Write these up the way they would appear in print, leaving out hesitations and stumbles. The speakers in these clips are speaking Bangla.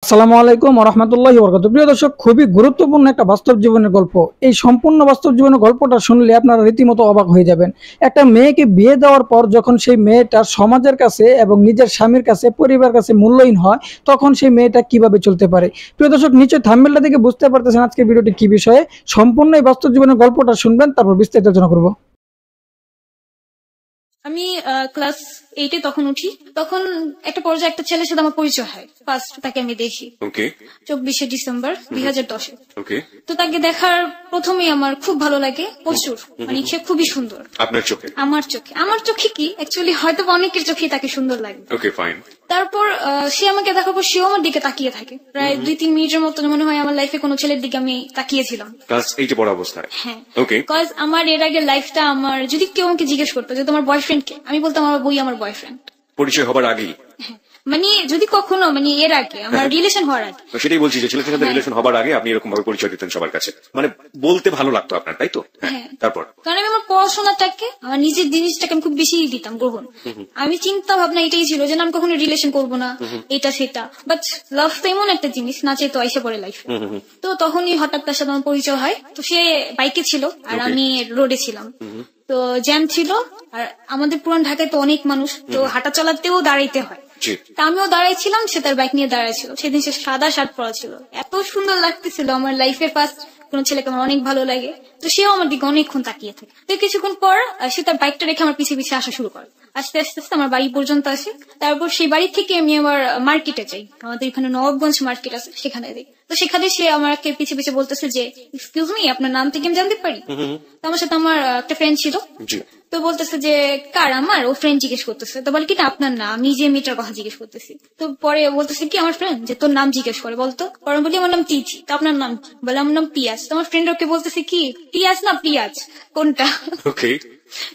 আসসালামু আলাইকুম ওয়া রাহমাতুল্লাহি ওয়া বারাকাতুহু। প্রিয় দর্শক, খুবই গুরুত্বপূর্ণ একটা বাস্তব জীবনের গল্প। এই সম্পূর্ণ বাস্তব জীবনের গল্পটা শুনলে আপনারা রীতিমতো অবাক হয়ে যাবেন। একটা মেয়েকে বিয়ে দেওয়ার পর যখন সেই মেয়েটা সমাজের কাছে এবং নিজের স্বামীর কাছে, পরিবারের কাছে মূল্যহীন হয়, তখন সেই মেয়েটা কিভাবে চলতে পারে। প্রিয় দর্শক, নিশ্চয়ই থাম্বনেলটা দেখে বুঝতে পারতেছেন আজকের ভিডিওটি কি বিষয়ে। সম্পূর্ণ এই বাস্তব জীবনের গল্পটা শুনবেন, তারপর বিস্তারিত আলোচনা করব। আমি ক্লাস 8-এ তখন উঠি। তখন একটা পর্যায়ে একটা ছেলের সাথে আমার পরিচয় হয়। ফার্স্ট তাকে আমি দেখি ওকে 24শে ডিসেম্বর 2010-এ। ওকে তো তাকে দেখার প্রথমেই আমার খুব ভালো লাগে প্রচুর, মানে সে খুবই সুন্দর আপনার চোখে। আমার চোখে কি অ্যাকচুয়ালি হয়তো বা অনেকের চোখেই তাকে সুন্দর লাগে। Okay fine. তারপর সে আমাকে দেখার পর সেও আমার দিকে তাকিয়ে থাকে প্রায় 2-3 মিনিটের মতো। মনে হয় আমার লাইফে কোনো ছেলের দিকে আমি তাকিয়েছিলাম। ক্লাস 8 এ পড়া অবস্থায়। হ্যাঁ, ওকে বিকজ আমার এর আগে লাইফটা, আমার যদি কেউ আমাকে জিজ্ঞেস করতো যে তোমার বয়ফ্রেন্ড কে, আমি বলতাম আমার বই আমার বয়ফ্রেন্ড। পরিচয় হবার আগেই। মানে যদি কখনো মানে এর আগে আমার রিলেশন হওয়ার আগে। তো সেটাই বলছি যে ছেলের সাথে হ্যাঁ। রিলেশন হবার আগে আপনি এরকম ভাবে পরিচয় দিতেন সবার কাছে, মানে বলতে ভালো লাগতো আপনার, তাই তো? হ্যাঁ। তারপর কারণ আমি আমার পড়াশোনাটাকে, আমার নিজের জিনিসটাকে আমি খুব বেশি দিতাম গ্রহণ। আমি চিন্তা ভাবনা এটাই ছিল যে না, আমি কখনো রিলেশন করবো না, এটা সেটা। বাট লাভ তো এমন একটা জিনিস, না চেয়ে তো আইসা পড়ে লাইফ। তো তখনই হঠাৎ তার সাথে আমার পরিচয় হয়। তো সে বাইকে ছিল আর আমি রোডে ছিলাম। তো জ্যাম ছিল, আর আমাদের পুরান ঢাকায় তো অনেক মানুষ, তো হাঁটা চলাতেও দাঁড়াইতে হয়। জি তা আমিও দাঁড়াইছিলাম, সে তার বাইক নিয়ে দাঁড়াইছিল। সেদিন সে সাদা শার্ট পরা ছিল, এত সুন্দর লাগতেছিল। আমার লাইফের ফার্স্ট কোন ছেলেকে আমার অনেক ভালো লাগে। তো সেও আমার দিকে অনেকক্ষণ তাকিয়ে থাকে। তো কিছুক্ষণ পর সে তার বাইকটা রেখে আমার পিছিয়ে পিছিয়ে আসা শুরু করে। আস্তে আস্তে আস্তে আমার বাড়ি পর্যন্ত আসে। তারপর সেই বাড়ি থেকে আমি আমার মার্কেটে যাই, আমাদের এখানে নবাবগঞ্জ মার্কেট আছে, সেখানে যাই। তো সেখানে সে আমাকে পিছিয়ে পিছিয়ে বলতেছে যে এক্সকিউজ মি, আপনার নাম থেকে আমি জানতে পারি? তো আমার সাথে আমার একটা ফ্রেন্ড ছিল। জি তো বলতেছে যে কার? আমার ও ফ্রেন্ড জিজ্ঞেস করতেছে। তো বলে কি না, আপনার না, আমি যে মেয়েটার কথা জিজ্ঞেস করতেছি। তো পরে বলতেছে কি আমার ফ্রেন্ড যে তোর নাম জিজ্ঞেস করে বলতো। পরে বলি আমার নাম তিথি। তো আপনার নাম কি? বলে আমার নাম পিয়াজ। তো আমার ফ্রেন্ড ওকে বলতেছে কি পিয়াজ না পিয়াজ কোনটা? ওকে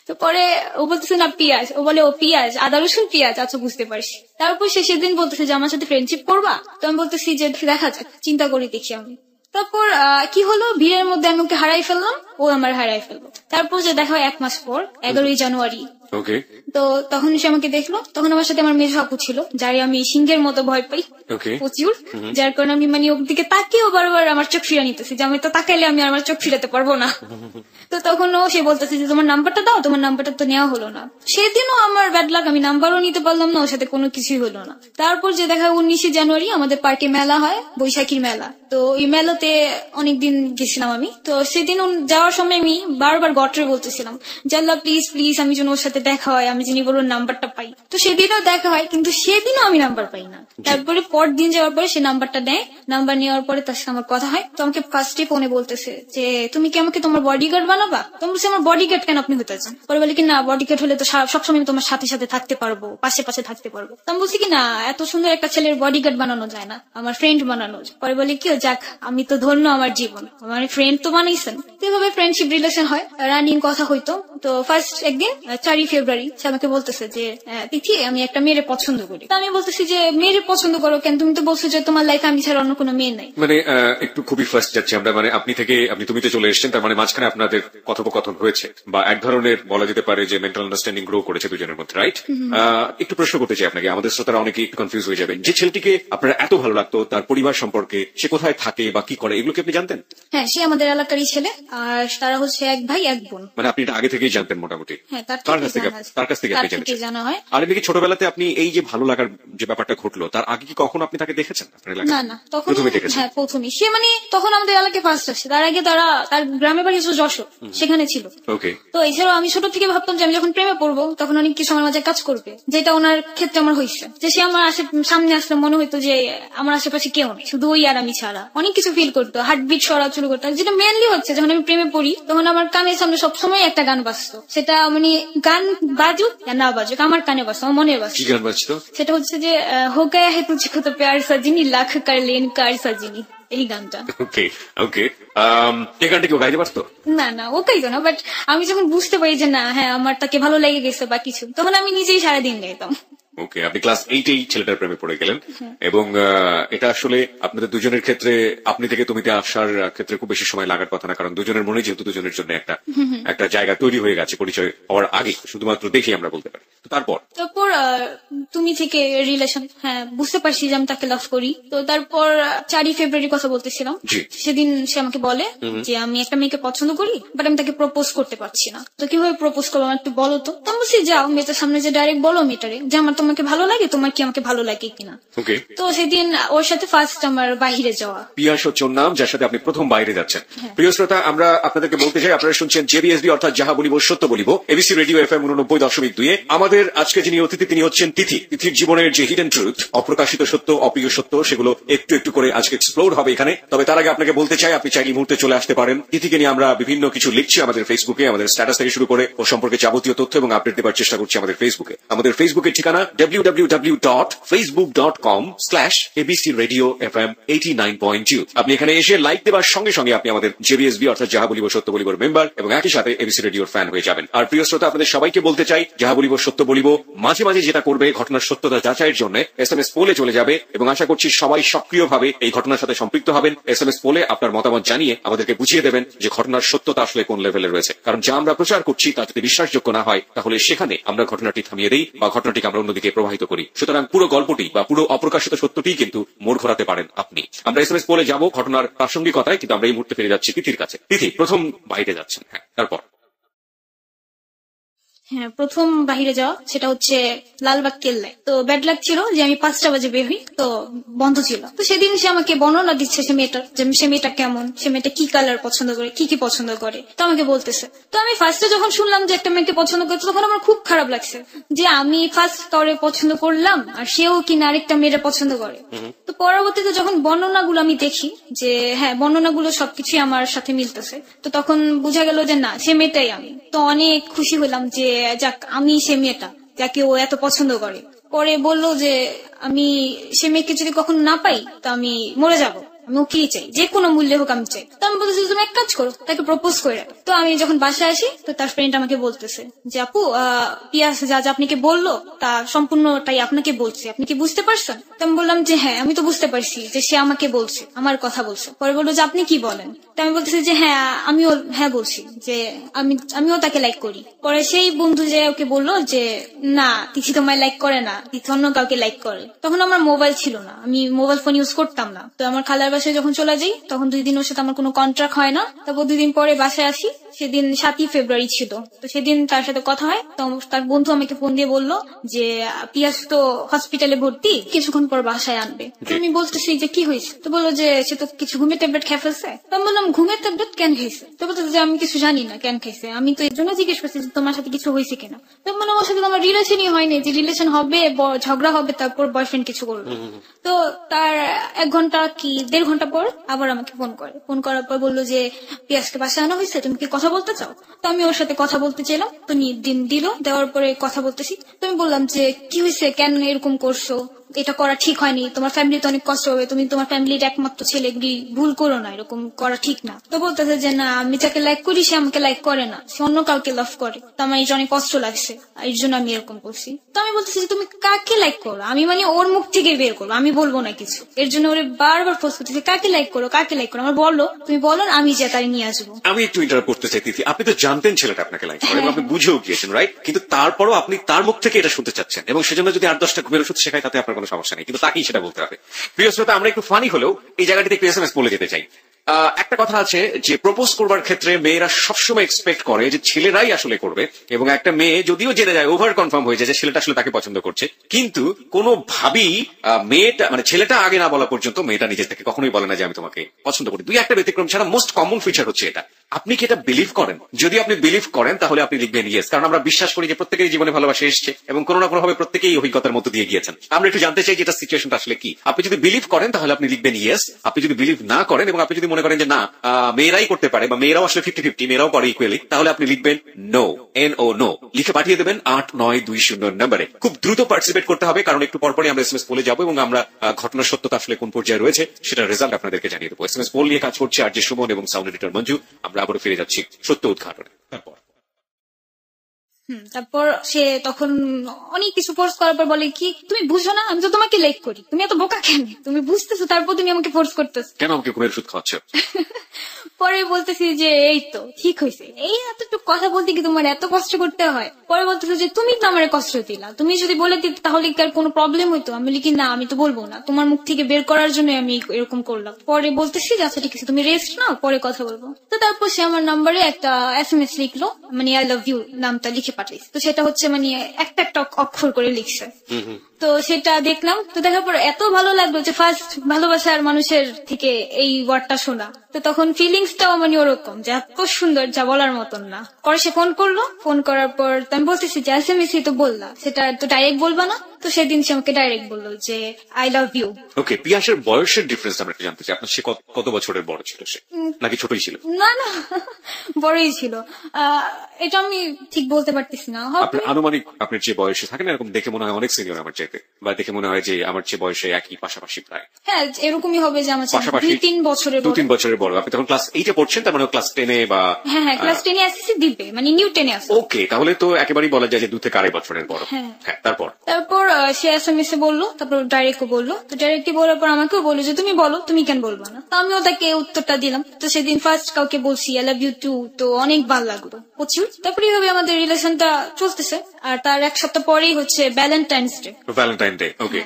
তো পরে ও বলতেছে না পিয়াজ। ও বলে ও পিয়াজ, আদা রসুন পেঁয়াজ, আচ্ছা বুঝতে পারছি। তারপর সে সেদিন বলতেছে যে আমার সাথে ফ্রেন্ডশিপ করবা? তো আমি বলতেছি যে দেখা যাক, চিন্তা করে দেখি আমি। তারপর কি হলো, ভিড়ের মধ্যে আমি ওকে হারাই ফেললাম, ও আমার হারাই ফেললো। তারপর যে দেখা হয় 1 মাস পর 11ই জানুয়ারি। ওকে তো তখন সে আমাকে দেখলো। তখন আমার সাথে আমার মেজো আপু ছিল, যারে আমি সিংহের মতো ভয় পাই ওকে প্রচুর। যার কারণে আমি মানে ওর দিকে তাকিয়েও বারবার আমার চোখ ফিরা নিতেছি, যে আমি তো তাকাইলে আমি আর আমার চোখ ফিরাতে পারবো না। তো তখন ও সে বলতেছে যে তোমার নাম্বারটা দাও, তোমার নাম্বারটা তো নেওয়া হলো না। সেদিনও আমার ব্যাড লাক, আমি নাম্বারও নিতে পারলাম না, ওর সাথে কোনো কিছুই হলো না। তারপর যে দেখা 19শে জানুয়ারি আমাদের পার্কে মেলা হয়, বৈশাখীর মেলা। তো এই মেলাতে অনেকদিন গেছিলাম আমি। তো সেদিন যাওয়ার সময় আমি বারবার গটরে বলতেছিলাম যে আল্লাহ প্লিজ প্লিজ আমি যেন ওর সাথে দেখা হয়, আমি যিনি বলুন নাম্বারটা পাই। তো সেদিনও দেখা হয়, কিন্তু সেদিনও আমি নাম্বার পাই না। তারপরে পর দিন যাওয়ার পরে সে নাম্বারটা দেয়। নাম্বার নেওয়ার পরে তার সাথে আমার কথা হয়। তো আমাকে ফার্স্টে ফোনে বলতেছে যে তুমি কি আমাকে তোমার বডিগার্ড বানাবা? তো আমি বলছি আমার বডিগার্ড কেন আপনি হতে চান? পরে বলে কি না, বডিগার্ড হলে তো সবসময় আমি তোমার সাথে সাথে থাকতে পারবো, পাশে পাশে থাকতে পারবো। তো আমি বলছি কি না, এত সুন্দর একটা ছেলের বডিগার্ড বানানো যায় না, আমার ফ্রেন্ড বানানো যায়। পরে বলে কি যাক, আমি তো ধন্য আমার জীবন, আমার ফ্রেন্ড তো বানাইছেন। তো এভাবে ফ্রেন্ডশিপ রিলেশন হয়, রানিং কথা হইতো। তো ফার্স্ট একদিন 4ই ফেব্রুয়ারি সে আমাকে বলতেছে যে তিথি আমি একটা মেয়েরে পছন্দ করি। তো আমি বলতেছি যে মেয়েরে পছন্দ করো কেন? তুমি তো বলছো যে তোমার লাইফে আমি ছাড়া অন্য কোনো মেয়ে নাই। মানে একটু খুবই ফার্স্ট যাচ্ছি আমরা, মানে আপনি থেকে আপনি তুমিতে চলে এসেছেন, তার মানে মাঝখানে আপনাদের কথোপকথন হয়েছে বা এক ধরনের বলা যেতে পারে যে মেন্টাল আন্ডারস্ট্যান্ডিং গ্রো করেছে দুজনের মধ্যে, রাইট? একটু প্রশ্ন করতে চাই আপনাকে, আমাদের শ্রোতারা অনেকে একটু কনফিউজ হয়ে যাবেন। যে ছেলেটিকে আপনার এত ভালো লাগতো, তার পরিবার সম্পর্কে, সে কোথায় থাকে বা কি করে, এগুলো কি আপনি জানতেন? হ্যাঁ, সে আমাদের এলাকারই ছেলে, আর তারা হচ্ছে এক ভাই এক বোন। মানে আপনি এটা আগে থেকেই জানতেন মোটামুটি? হ্যাঁ, তার কাছ থেকে আপনি জেনেছেন? জানা হয়। আর এমনি কি ছোটবেলাতে আপনি এই যে ভালো লাগার যে ব্যাপারটা ঘটলো, তার আগে কি কখনো আপনি তাকে দেখেছেন আপনার এলাকায়? না না, তখন প্রথমে দেখেছেন? হ্যাঁ প্রথমই। সে মানে তখন আমাদের এলাকায় ফার্স্ট আসছে, তার আগে তার গ্রামের বাড়ি হচ্ছে যশোর, সেখানে ছিল। ওকে তো এছাড়াও আমি ছোট থেকে ভাবতাম যে আমি যখন প্রেমে পড়বো তখন অনেক কিছু আমার মাঝে কাজ করবে, যেটা ওনার ক্ষেত্রে আমার হয়েছে। যে সে আমার সামনে আসলে মনে হইতো যে আমার আশেপাশে কেউ নেই, শুধু ওই আর আমি ছাড়া। অনেক কিছু ফিল করতো, হার্টবিট সরা শুরু করতো। যেটা মেনলি হচ্ছে যখন আমি প্রেমে পড়ি তখন আমার কানের সামনে সবসময় একটা গান বাজতো। সেটা মানে গান বাজুক না বাজুক আমার কানে বাজতো, আমার মনে বাজতো। কি গান বাজতো? সেটা হচ্ছে যে হো গয়া হে তুঝকো তো প্যার সাজিনি লাখ কার লেন কার সাজিনি, এই গানটা। ওকে ওকে এই গানটা কেউ গাইতে পারতো? না না, ও গাইতো না, বাট আমি যখন বুঝতে পারি যে না হ্যাঁ আমার তাকে ভালো লেগে গেছে বা কিছু, তখন আমি নিজেই সারাদিন গাইতাম। ওকে, আপনি ক্লাস 8 এই ছেলেটার প্রেমে পড়ে গেলেন এবং এটা আসলে আপনাদের দুজনের ক্ষেত্রে আপনি থেকে তুমিতে আসার ক্ষেত্রে খুব বেশি সময় লাগার কথা না, কারণ দুজনের মনে যেহেতু দুজনের জন্য একটা জায়গা তৈরি হয়ে গেছে পরিচয় হওয়ার আগে, শুধুমাত্র দেখেই আমরা বলতে পারি। তো তারপর তুমি থেকে রিলেশন, হ্যাঁ বুঝতে পারছি যে আমি তাকে লাভ করি। তো তারপর 4ই ফেব্রুয়ারি কথা বলতেছিলাম, জি। সেদিন সে আমাকে বলে যে আমি একটা মেয়েকে পছন্দ করি, বাট আমি তাকে প্রপোজ করতে পারছি না। তো কিভাবে প্রপোজ করবো আমার একটু বলো তো। তো আমি বলছি যাও মেয়েটার সামনে যে ডাইরেক্ট বলো মেয়েটারে যে আমার তোমাকে ভালো লাগে, তোমার কি আমাকে ভালো লাগে কিনা। ওকে, তো সেদিন ওর সাথে ফার্স্ট আমার বাহিরে যাওয়া। পিয়াস হচ্ছে ওর নাম, যার সাথে আপনি প্রথম বাইরে যাচ্ছেন। প্রিয় শ্রোতা, আমরা আপনাদেরকে বলতে চাই আপনারা শুনছেন জেবিএসবি, অর্থাৎ যাহা বলিব সত্য বলিব, এবিসি রেডিও FM 89.2। আমাদের আজকে যিনি অতিথি তিনি হচ্ছেন তিথি। তিথির জীবনের যে হিডেন ট্রুথ, অপ্রকাশিত সত্য, অপ্রিয় সত্য, সেগুলো একটু একটু করে আজকে এক্সপ্লোর হবে এখানে। তবে তার আগে আপনাকে বলতে চাই আপনি চাইলে এই মুহূর্তে চলে আসতে পারেন। তিথিকে নিয়ে আমরা বিভিন্ন কিছু লিখছি আমাদের ফেসবুকে, আমাদের স্ট্যাটাস থেকে শুরু করে ও সম্পর্কে যাবতীয় তথ্য এবং আপডেট দেওয়ার চেষ্টা করছি আমাদের ফেসবুকে। আমাদের ফেসবুকের ঠিকানা www.facebook.com/abcradiofm 89.2। আপনি এখানে এসে লাইক দেওয়ার সঙ্গে সঙ্গে আপনি আমাদের জেবিএসবি অর্থাৎ যাহা বলিব সত্য বলিবর মেম্বার এবং একই সাথে এবিসি রেডিওর ফ্যান হয়ে যাবেন। আর প্রিয় শ্রোতা, আপনাদের সবাইকে বলতে চাই যাহা বলিব সত্য বলিব মাঝে মাঝে যেটা করবে ঘটনার সত্যতা যাচাইয়ের জন্য SMS পোলে চলে যাবে এবং আশা করছি সবাই সক্রিয়ভাবে এই ঘটনার সাথে সম্পৃক্ত হবেন। SMS পোলে আপনার মতামত জানিয়ে আমাদেরকে বুঝিয়ে দেবেন যে ঘটনার সত্যতা আসলে কোন লেভেলে রয়েছে, কারণ যা আমরা প্রচার করছি তা যদি বিশ্বাসযোগ্য না হয় তাহলে সেখানে আমরা ঘটনাটি থামিয়ে দেই বা ঘটনাটিকে আমরা অন্যদিকে প্রবাহিত করি। সুতরাং পুরো গল্পটি বা পুরো অপ্রকাশিত সত্যটি কিন্তু মোড় ঘোরাতে পারেন আপনি। আমরা SMS পোলে যাব ঘটনার প্রাসঙ্গিকতায়, কিন্তু আমরা এই মুহূর্তে ফিরে যাচ্ছি তিথির কাছে। তিথি, প্রথম বাইরে যাচ্ছেন, হ্যাঁ তারপর? হ্যাঁ, প্রথম বাহিরে যাওয়া সেটা হচ্ছে লালবাগ কেল্লায়। তো ব্যাড লাক ছিল যে আমি 5টা বাজে বের হই, তো বন্ধ ছিল। তো সেদিন সে আমাকে বর্ণনা দিচ্ছে সে মেয়েটার, যে সে মেয়েটা কেমন, সে মেয়েটা কি কালার পছন্দ করে, কি কি পছন্দ করে, তো আমাকে বলতেছে। তো আমি ফার্স্টে যখন শুনলাম যে একটা মেয়েকে পছন্দ করছে, তখন আমার খুব খারাপ লাগছে যে আমি ফার্স্ট কাউরে পছন্দ করলাম আর সেও কিনা আরেকটা মেয়েটা পছন্দ করে। তো পরবর্তীতে যখন বর্ণনাগুলো আমি দেখি যে হ্যাঁ বর্ণনাগুলো সবকিছুই আমার সাথে মিলতেছে, তো তখন বোঝা গেল যে না সে মেয়েটাই আমি। তো অনেক খুশি হলাম যে যাক আমি সে মেয়েটা যাকে ও এত পছন্দ করে। পরে বললো যে আমি সে মেয়েকে যদি কখনো না পাই তা আমি মরে যাব, আমি ওকেই চাই, যে কোনো মূল্যে হোক আমি চাই। তো আমি বলতেছি তুমি এক কাজ করো, তাকে প্রপোজ করে রাখো। তো আমি যখন বাসায় আসি তো তার ফ্রেন্ড আমাকে বলতেছে যে আপু পিয়াস যা যা আপনাকে বললো তা সম্পূর্ণটাই আপনাকে বলছে, আপনি কি বুঝতে পারছেন? তো আমি বললাম যে হ্যাঁ আমি তো বুঝতে পারছি যে সে আমাকে বলছে, আমার কথা বলছে। পরে বললো যে আপনি কি বলেন? তো আমি বলতেছি যে হ্যাঁ আমিও হ্যাঁ বলছি যে আমিও তাকে লাইক করি। পরে সেই বন্ধু যে ওকে বললো যে না তিথি তোমায় লাইক করে না, তিথি অন্য কাউকে লাইক করে। তখন আমার মোবাইল ছিল না, আমি মোবাইল ফোন ইউজ করতাম না। তো আমার খালার বাসায় যখন চলে যাই তখন 2 দিন ওর সাথে আমার কোনো কন্ট্রাক্ট হয় না। তারপর 2 দিন পরে বাসায় আসি, সেদিন 7ই ফেব্রুয়ারি ছিল। তো সেদিন তার সাথে কথা হয়, তো তার বন্ধু আমাকে ফোন দিয়ে বললো যে পিয়াস তো হসপিটালে ভর্তি, কিছুক্ষণ পর বাসায় আনবে। তো আমি বলতেছি যে কি হয়েছে? তো বললো যে সে তো কিছু ঘুমের ট্যাবলেট খেয়ে ফেলছে। তো আমি বললাম ঘুমের ট্যাবলেট কেন খাইছে? তো বলতেছে যে আমি কিছু জানি না কেন খাইছে, আমি তো এর জন্য জিজ্ঞেস করছি যে তোমার সাথে কিছু হয়েছে কিনা। তো মানে আমার সাথে আমার রিলেশনই হয়নি, যে রিলেশন হবে ঝগড়া হবে তারপর বয়ফ্রেন্ড কিছু করবে। তো তার 1 ঘন্টা কি 1.5 ঘন্টা পর আবার আমাকে ফোন করে। ফোন করার পর বললো যে পিয়াসকে বাসায় আনা হয়েছে, তুমি কি কথা বলতে চাও? তো আমি ওর সাথে কথা বলতে চাইলাম, তো দিন দিল, দেওয়ার পরে কথা বলতেছি। তো আমি বললাম যে কি হয়েছে, কেন এরকম করছো, এটা করা ঠিক হয়নি, তোমার ফ্যামিলিতে অনেক কষ্ট হবে, তুমি তোমার ফ্যামিলির একমাত্র ছেলে, ভুল করো না, এরকম করা ঠিক না। তো বলতেছে যে না আমি যাকে লাইক করি সে আমাকে লাইক করে না, সে অন্য কাউকে লাভ করে, তো আমার এটা অনেক কষ্ট লাগছে, এর জন্য আমি এরকম করছি। তো আমি বলতেছি যে তুমি কাকে লাইক করো, আমি মানে ওর মুখ থেকে বের করবো, আমি বলবো না কিছু। এর জন্য ওরে বারবার ফোর্স করতেছি কাকে লাইক করো, কাকে লাইক করো, আমার বলো, তুমি বলো আমি যে তাই নিয়ে আসবো। আমি একটু ইন্টারাপ্ট করতে চাই তিথি, আপনি তো জানতেন ছেলেটা আপনাকে লাইক করে এবং আপনি বুঝেও গিয়েছেন, রাইট? কিন্তু তারপরও আপনি তার মুখ থেকে এটা শুনতে চাচ্ছেন এবং সেজন্য যদি 8-10টা ঘুমের ওষুধ শেখায় তাতে আপনার কোনো সমস্যা নেই, কিন্তু তাকেই সেটা বলতে হবে। প্রিয় শ্রোতা, আমরা একটু ফানি হলেও এই জায়গাটিতে একটু SMS বলে যেতে চাই। একটা কথা আছে যে প্রপোজ করবার ক্ষেত্রে মেয়েরা সবসময় এক্সপেক্ট করে যে ছেলেরাই আসলে করবে, এবং একটা মেয়ে যদিও জেনে যায়, ওভার কনফার্ম হয়ে যায় যে ছেলেটা আসলে তাকে পছন্দ করছে, কিন্তু কোনোভাবেই মেয়েটা মানে ছেলেটা আগে না বলা পর্যন্ত মেয়েটা নিজে থেকে কখনোই বলে না যে আমি তোমাকে পছন্দ করি। 2-1টা ব্যতিক্রম ছাড়া মোস্ট কমন ফিচার হচ্ছে এটা। আপনি কি এটা বিলিভ করেন? যদি আপনি বিলিভ করেন তাহলে আপনি লিখবেন ইয়েস, কারণ আমরা বিশ্বাস করি যে প্রত্যেকেরই জীবনে ভালোবাসা এসছে এবং কোনো না কোনো ভাবে প্রত্যেকেই অভিজ্ঞতার মধ্যে দিয়ে গিয়েছেন। আমরা একটু জানতে চাই যে এটা সিচুয়েশনটা আসলে কি। আপনি যদি বিলিভ করেন তাহলে আপনি লিখবেন ইয়েস, আপনি যদি বিলিভ না করেন এবং আপনি যদি মনে করেন যে না মেয়েরাই করতে পারে বা মেয়েরাও আসলে 50-50, মেয়েরাও করে ইকুয়ালি, তাহলে আপনি লিখবেন নো, NO নো, লিখে পাঠিয়ে দেবেন 8920 নম্বরে। খুব দ্রুত পার্টিসিপেট করতে হবে, কারণ একটু পরপরই আমরা SMS পোলে যাবো এবং আমরা ঘটনার সত্যতা আসলে কোন পর্যায়ে রয়েছে সেটার রেজাল্ট আপনাদেরকে জানিয়ে দেবো। SMS পোল নিয়ে কাজ করছে আরজে সুমন এবং সাউন্ড এডিটর মঞ্জু। আমরা আবারও ফিরে যাচ্ছি সত্য উদ্ঘাটনে। তারপর তারপর সে তখন অনেক কিছু ফোর্স করার পর বলে কি তুমি বুঝো না আমি তো তোমাকে লাইক করি, তুমি এত বোকা কেন, তুমি বুঝতেছো তারপর তুমি আমাকে ফোর্স করতেছো। কেন আমাকে ঘুমের ওষুধ খাওয়াচ্ছ? পরে বলতেছি যে এই তো ঠিক হয়েছে, এই এতটুকু কথা বলতে কি তোমার এত কষ্ট করতে হয়। পরে বলতেছে যে তুমি তো আমার কষ্ট দিলা, তুমি যদি বলে দিতে তাহলে কি আর কোনো প্রবলেম হইতো। আমি বলি কি না আমি তো বলবো না, তোমার মুখ থেকে বের করার জন্য আমি এরকম করলাম। পরে বলতেছি যে আচ্ছা ঠিক আছে তুমি রেস্ট নাও, পরে কথা বলবো। তো তারপর সে আমার নাম্বারে একটা SMS লিখলো, মানে আই লাভ ইউ নামটা লিখে পাঠাইছে। তো সেটা হচ্ছে মানে একটা একটা অক্ষর করে লিখছে। তো সেটা দেখলাম, তো দেখার পর এত ভালো লাগলো যে ফার্স্ট ভালোবাসার মানুষের থেকে এই ওয়ার্ডটা শোনা। তো তখন ফিলিংসটাও মানে ওরকম যে এত সুন্দর যা বলার মতন না। পরে সে ফোন করলো, ফোন করার পর তো আমি বলতেছি যে SMS তো বললা, সেটা তো ডাইরেক্ট বলবা না। তো সেদিন সে আমাকে ডাইরেক্ট বললো যে আই লাভ ইউ। ওকে, পিয়াসের বয়সের ডিফারেন্স আমরা একটু জানতে চাই। আপনার সে কত বছরের বড় ছিল সে, নাকি ছোটই ছিল? না না বড়ই ছিল। এটা আমি ঠিক বলতে পারতেছি না। আপনার আনুমানিক আপনার যে বয়সে থাকে না, এরকম দেখে মনে হয় অনেক সিনিয়র আমার চাইতে, বা দেখে মনে হয় যে আমার যে বয়সে একই পাশাপাশি প্রায়। হ্যাঁ এরকমই হবে যে আমার পাশাপাশি 2-3 বছরের বড়। 2-3 বছরের বড়। আপনি তখন ক্লাস 8 এ পড়ছেন, তার মানে ক্লাস 10 এ বা হ্যাঁ ক্লাস 10 এ এসএসসি দিবে, মানে নিউ 10 এ আছে। ওকে, তাহলে তো একেবারেই বলা যায় যে 2 থেকে 2.5 বছরের বড়। হ্যাঁ তারপর সে SMS এ বললো, তারপর ডাইরেক্টও বললো। তো ডাইরেক্টলি বলার পর আমাকেও বললো যে তুমি বলো, তুমি কেন বলবা না। তো আমিও তাকে উত্তরটা দিলাম। তো সেদিন ফার্স্ট কাউকে বলছি আই লাভ ইউ টু, তো অনেক ভালো লাগলো প্রচুর। তারপরে এইভাবে আমাদের রিলেশনটা চলতেছে। আর তার এক সপ্তাহ পরেই হচ্ছে ভ্যালেন্টাইন্স ডে। ভ্যালেন্টাইন ডে, ওকে,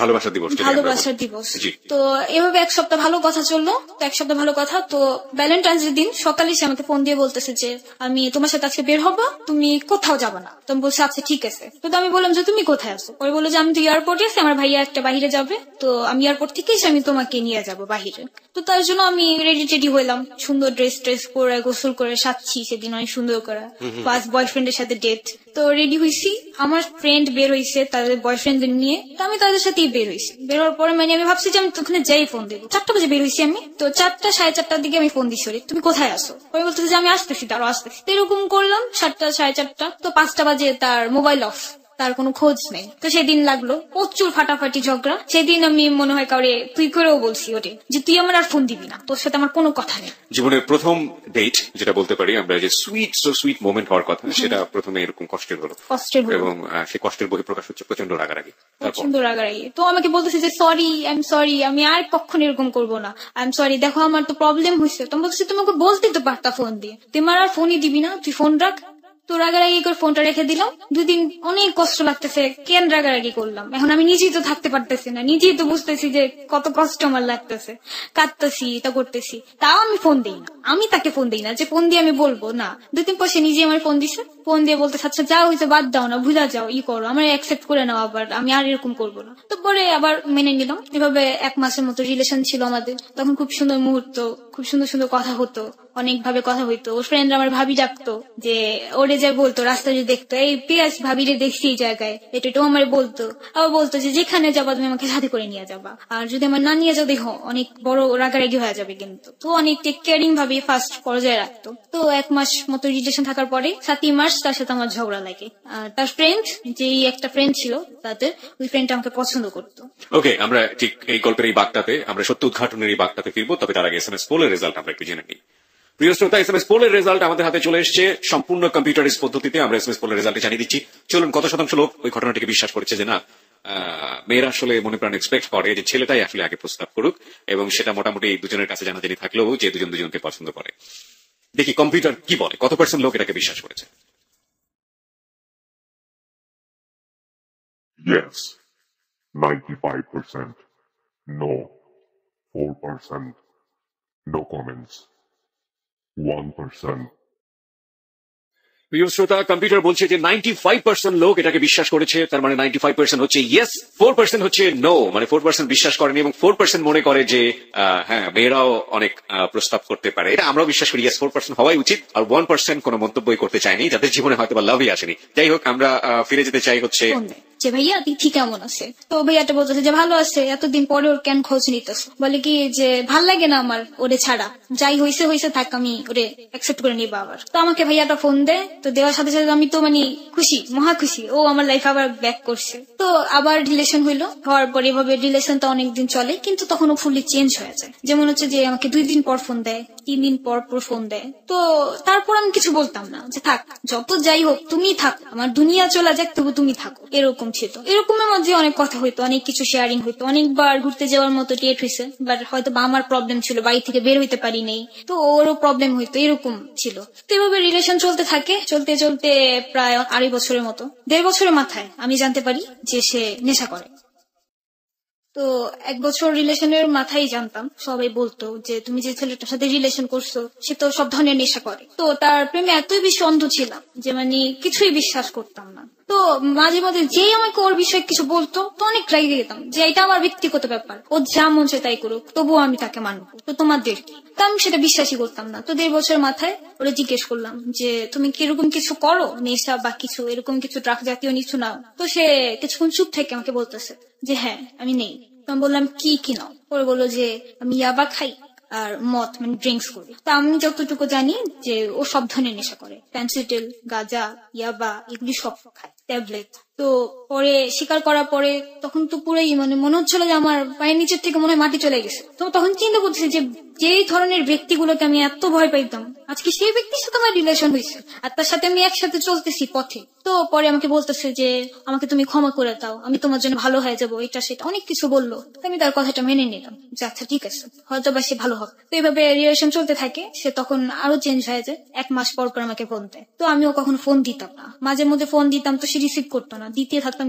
ভালোবাসা দিবস। ভালোবাসার দিবস। তো এভাবে এক সপ্তাহ ভালো কথা চললো। তো এক সপ্তাহ ভালো কথা, তো ভ্যালেন্টাইন্স ডে দিন সকালে সে আমাকে ফোন দিয়ে বলতেছে যে আমি তোমার সাথে আজকে বের হবো, তুমি কোথাও যাবে না। তো আমি বলছি আচ্ছা ঠিক আছে। তো আমি বললাম যে তুমি কোথায় আছো। পরে বললো যে আমি তো এয়ারপোর্টে আছি, আমার ভাইয়া একটা বাহিরে যাবে, তো আমি এয়ারপোর্ট থেকে এসে আমি তোমাকে নিয়ে যাবো বাহিরে। তো তার জন্য আমি রেডি হইলাম, সুন্দর ড্রেস করে গোসল করে সাজছি সেদিন অনেক সুন্দর করে। ফার্স্ট বয়ফ্রেন্ডের সাথে ডেট। তো রেডি হয়েছি, আমার ফ্রেন্ড বের হয়েছে তাদের বয়ফ্রেন্ডদের নিয়ে, তো আমি তাদের সাথেই বের হয়েছি। বের হওয়ার পরে মানে আমি ভাবছি যে আমি ওখানে যাই ফোন দেবো। 4টা বাজে বের হয়েছি আমি। তো 4টা 4:30টার দিকে আমি ফোন দিচ্ছি ওরে, তুমি কোথায় আসো। ওই বলতেছে যে আমি আসতেছি, তারও আসতেছি। তো এরকম করলাম 7টা 4:30টা। তো 5টা বাজে তার মোবাইল অফ, তার কোনো খোঁজ নেই। তো সেদিন লাগলো প্রচুর ফাটাফাটি ঝগড়া। সেদিন আমি মনে হয় কাউরে তুই করেও বলছি ওরে যে তুই আমার আর ফোন দিবি না, তোর সাথে আমার কোনো কথা নেই। জীবনের প্রথম ডেট যেটা বলতে পারি আমরা, যে সুইট মোমেন্ট হওয়ার কথা, সেটা প্রথমে এরকম কষ্টের হলো। এবং সেই কষ্টের বহিঃপ্রকাশ হচ্ছে প্রচন্ড রাগারাগি। প্রচন্ড রাগারাগি। তো আমাকে বলতেছে যে সরি, আমি আর কখনো এরকম করবো না, আই এম সরি, দেখো আমার তো প্রবলেম হয়েছে। তো বলতেছি তুমি ওকে বলতে তো পারতা ফোন দিয়ে, তুই আমার আর ফোনই দিবি না, তুই ফোন রাখ। তো রাগারাগি করে ফোনটা রেখে দিলাম। 2 দিন অনেক কষ্ট লাগতেছে, কেন রাগারাগি করলাম। এখন আমি নিজেই তো থাকতে পারতেছি না, নিজেই তো বুঝতেছি যে কত কষ্ট আমার লাগতেছে, কাঁদতেছি, তা করতেছি। তাও আমি ফোন দিই না, আমি তাকে ফোন দিই না যে ফোন দিয়ে আমি বলবো না। 2 দিন পর সে নিজে আমার ফোন দিছে, ফোন দিয়ে বলতে আচ্ছা যা হয়েছে বাদ দাও না, ভুলা যাও, করো, আমার অ্যাকসেপ্ট করে নাও, আবার আমি আর এরকম করবো না। তো পরে আবার মেনে নিলাম। এভাবে 1 মাসের মতো রিলেশন ছিল আমাদের। তখন খুব সুন্দর মুহূর্ত, খুব সুন্দর সুন্দর কথা হতো, অনেক ভাবে কথা হইতো। ওর ফ্রেন্ড আমার ভাবি ডাকতো, যে ওরে যে বলতো রাস্তায় যদি দেখতো এই পিয়াস ভাবি রে দেখছি এই জায়গায়, এটাও আমার বলতো। আবার বলতো যে যেখানে যাবা তুমি আমাকে সাথে করে নিয়ে যাবা, আর যদি আমার না নিয়ে যাও দেখো অনেক বড় রাগারাগি হয়ে যাবে কিন্তু। তো অনেক টেক কেয়ারিং ভাবে ফার্স্ট পর্যায়ে রাখতো। তো 1 মাস মতো রিলেশন থাকার পরে 7ই মার্চ তার সাথে আমার ঝগড়া লাগে। আর তার ফ্রেন্ড, যেই একটা ফ্রেন্ড ছিল তাদের, ওই ফ্রেন্ডটা আমাকে পছন্দ করতো। ওকে, আমরা ঠিক এই গল্পের এই বাগটাতে, আমরা সত্য উদ্ঘাটনের এই বাগটাতে ফিরবো, তবে তার আগে SMS পোলের রেজাল্ট আমরা একটু জেনে নিই। প্রিয় শ্রোতা, SMS পোলের রেজাল্ট আমাদের হাতে চলে এসেছে সম্পূর্ণ কম্পিউটারাইজ পদ্ধতিতে। আমরা SMS পোলের রেজাল্ট জানিয়ে দিচ্ছি। চলুন, কত শতাংশ লোক ওই ঘটনাটিকে বিশ্বাস করেছে যে না মেয়েরা আসলে মনে প্রাণ এক্সপেক্ট করে যে ছেলেটাই আসলে আগে প্রস্তাব করুক, এবং সেটা মোটামুটি দুজনের কাছে জানাজানি থাকলেও যে দুজন দুজনকে পছন্দ করে। দেখি কম্পিউটার কি বলে, কত % লোক এটাকে বিশ্বাস করেছে। Yes, 95%. No, 4%. No comments. 1%. প্রিয় শ্রোতা, কম্পিউটার বলছে যে 95% লোক এটাকে বিশ্বাস করেছে। তার মানে 95% হচ্ছে ইয়েস, 4% হচ্ছে নো, মানে 4% বিশ্বাস করেনি, এবং 4% মনে করে যে হ্যাঁ মেয়েরাও অনেক প্রস্তাব করতে পারে। এটা আমরাও বিশ্বাস করি, ইয়েস 4% হওয়াই উচিত। আর 1% কোনো মন্তব্যই করতে চায়নি, যাদের জীবনে হয়তো বা লাভই আসেনি। যাই হোক, আমরা ফিরে যেতে চাই হচ্ছে যে ভাইয়া তিথি কেমন আছে। তো ভাইয়াটা বলতেছে যে ভালো আছে, এতদিন পরে ওর কেন খোঁজ নিতেছ। বলে কি যে ভাল লাগে না আমার ওরে ছাড়া, যাই হয়েছে থাক, আমি ওরে অ্যাকসেপ্ট করে নিবো আবার। তো আমাকে ভাইয়াটা ফোন দেয়, তো দেওয়ার সাথে সাথে আমি তো মানে খুশি, মহা খুশি, ও আমার লাইফ আবার ব্যাক করছে। তো আবার রিলেশন হইলো, হওয়ার পর এভাবে রিলেশনটা অনেকদিন চলে, কিন্তু তখন ও ফুললি চেঞ্জ হয়ে যায়। যেমন হচ্ছে যে আমাকে 2 দিন পর ফোন দেয়, 3 দিন পর পর ফোন দেয়। তো তারপর আমি কিছু বলতাম না, যে থাক যত যাই হোক তুমি থাক, আমার দুনিয়া চলে যাক তবু তুমি থাকো, এরকম ছিল। এরকমের মধ্যে অনেক কথা হইতো, অনেক কিছু শেয়ারিং হইতো, অনেকবার ঘুরতে যাওয়ার মতো ডেট হয়েছে, বাট হয়তো বা আমার প্রবলেম ছিল, বাড়ি থেকে বের হইতে পারি নাই, তো ওরও প্রবলেম হইতো, এরকম ছিল। তো এভাবে রিলেশন চলতে থাকে, চলতে চলতে প্রায় 2.5 বছরের মতো, 1.5 বছরের মাথায় আমি জানতে পারি যে সে নেশা করে। তো 1 বছর রিলেশনের মাথায় জানতাম, সবাই বলতো যে তুমি যে ছেলেটার সাথে রিলেশন করছো সে তো সব ধরনের নেশা করে। তো তার প্রেমে এতই বেশি অন্ধ ছিলাম যে মানে কিছুই বিশ্বাস করতাম না। তো মাঝে মাঝে যেই আমাকে ওর বিষয়ে কিছু বলতো তো অনেক রেগে যেতাম যে এটা আমার ব্যক্তিগত ব্যাপার, ও যা মন চায় তাই করুক, তবুও আমি তাকে মানবো, তো তোমাদের কি? তো আমি সেটা বিশ্বাসই করতাম না। তো 1.5 বছরের মাথায় ওরা জিজ্ঞেস করলাম যে তুমি কি এরকম কিছু করো, নেশা বা কিছু এরকম কিছু ড্রাগ জাতীয় কিছু নাও? তো সে কিছুক্ষণ চুপ থেকে আমাকে বলতেছে যে হ্যাঁ আমি নেই। তো আমি বললাম কি কি নাও? ওরা বললো যে আমি ইয়াবা খাই আর মদ মানে ড্রিঙ্কস করি। তো আমি যতটুকু জানি যে ও সব ধরনের নেশা করে, ফ্যান্সিটেল, গাঁজা, ইয়াবা এগুলি সব খায়, ট্যাবলেট। তো পরে স্বীকার করার পরে তখন তো পুরোই মানে মনে হচ্ছিল যে আমার পায়ের নিচের থেকে মনে হয় মাটি চলে গেছে। তো তখন চিন্তা করছি যে যেই ধরনের ব্যক্তিগুলোকে আমি এত ভয় পাইতাম, আজকে সেই ব্যক্তির সাথে আমার রিলেশন হয়েছে আর তার সাথে আমি একসাথে চলতেছি পথে। তো পরে আমাকে বলতেছে যে আমাকে তুমি ক্ষমা করে দাও, আমি তোমার জন্য ভালো হয়ে যাবো, এটা সেটা অনেক কিছু বললো। তো আমি তার কথাটা মেনে নিলাম যে আচ্ছা ঠিক আছে, হয়তো বা সে ভালো হবে। তো এইভাবে রিলেশন চলতে থাকে। সে তখন আরো চেঞ্জ হয়ে যায়, 1 মাস পর পর আমাকে ফোন দেয়। তো আমিও কখনো ফোন দিতাম না, মাঝে মধ্যে ফোন দিতাম তো সে রিসিভ করতো না, দিতে থাকতাম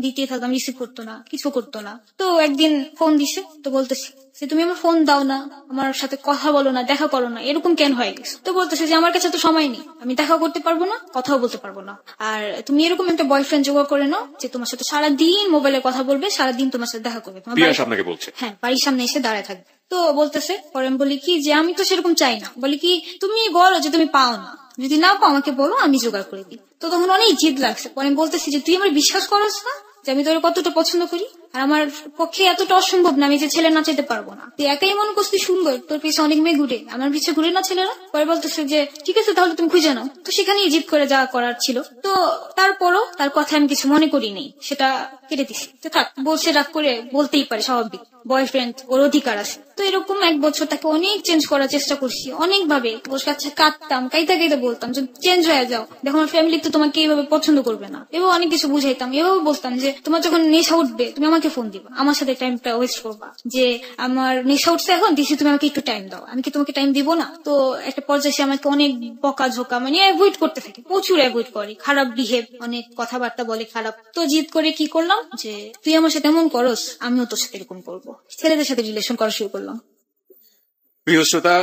রিসিভ করতো না, কিছু করতো না। তো একদিন ফোন দিছে, তো বলতেছি যে তুমি আমার ফোন দাও না, আমার সাথে কথা বলো না, দেখা করো না, এরকম কেন হয়ে গেছে? তো বলতেছে যে আমার কাছে তো সময় নেই, আমি দেখা করতে পারবো না, কথাও বলতে পারবো না, আর তুমি এরকম একটা বয়ফ্রেন্ড জোগাড় করে নাও যে তোমার সাথে সারাদিন মোবাইলে কথা বলবে, সারাদিন তোমার সাথে দেখা করবে, তোমার প্রিয়াস আপনাকে বলছে? হ্যাঁ বাড়ির সামনে এসে দাঁড়ায় থাকবে। তো বলতেছে, পরে আমি বলি কি যে আমি তো সেরকম চাই না, বলি কি তুমি বলো যে তুমি পাও না, যদি না পাও আমাকে বলো, আমি জোগাড় করে দিই। তো তখন অনেক জিদ লাগছে। পরে আমি বলতেছি যে তুই আমার বিশ্বাস করছ না যে আমি তোর কতটা পছন্দ করি, আর আমার পক্ষে এতটা অসম্ভব না আমি যে ছেলে না চাইতে পারবো না, তুই একাই মনে করছিস তুই সুন্দর, তোর পিছে অনেক মেয়ে ঘুরে, আমার পিছে ঘুরে না ছেলেরা? পরে বলতেছে যে ঠিক আছে তাহলে তুমি খুঁজে নাও। তো সেখানেই জিদ করে যা করার ছিল। তো তারপরও তার কথা আমি কিছু মনে করি নেই, সেটা কেটে দিছি। তো থাক, বলছে রাগ করে বলতেই পারে, স্বাভাবিক, বয়ফ্রেন্ড, ওর অধিকার আছে। তো এরকম 1 বছর তাকে অনেক চেঞ্জ করার চেষ্টা করছি, অনেক ভাবে ওর কাছে কাঁদতাম, কাইতে বলতাম যে চেঞ্জ হয়ে যাও, দেখো আমার ফ্যামিলি তো তোমাকে এইভাবে পছন্দ করবে না, এভাবে অনেক কিছু বুঝাইতাম। এভাবে বলতাম যে তোমার যখন নেশা উঠবে তুমি আমাকে ফোন দিবা, আমার সাথে টাইমটা ওয়েস্ট করবা, যে আমার নেশা উঠছে এখন দিছি, তুমি আমাকে একটু টাইম দাও, আমি কি তোমাকে টাইম দিব না? তো একটা পর্যায়ে সে আমাকে অনেক বকা ঝোকা মানে অ্যাভয়েড করতে থাকে, প্রচুর অ্যাভয়েড করে, খারাপ বিহেভ, অনেক কথাবার্তা বলে খারাপ। তো জিদ করে কি করলাম যে তুই আমার সাথে এমন করস আমিও তোর সাথে এরকম করবো, ছেলেদের সাথে রিলেশন করা শুরু করলাম। প্রিয় শ্রোতা,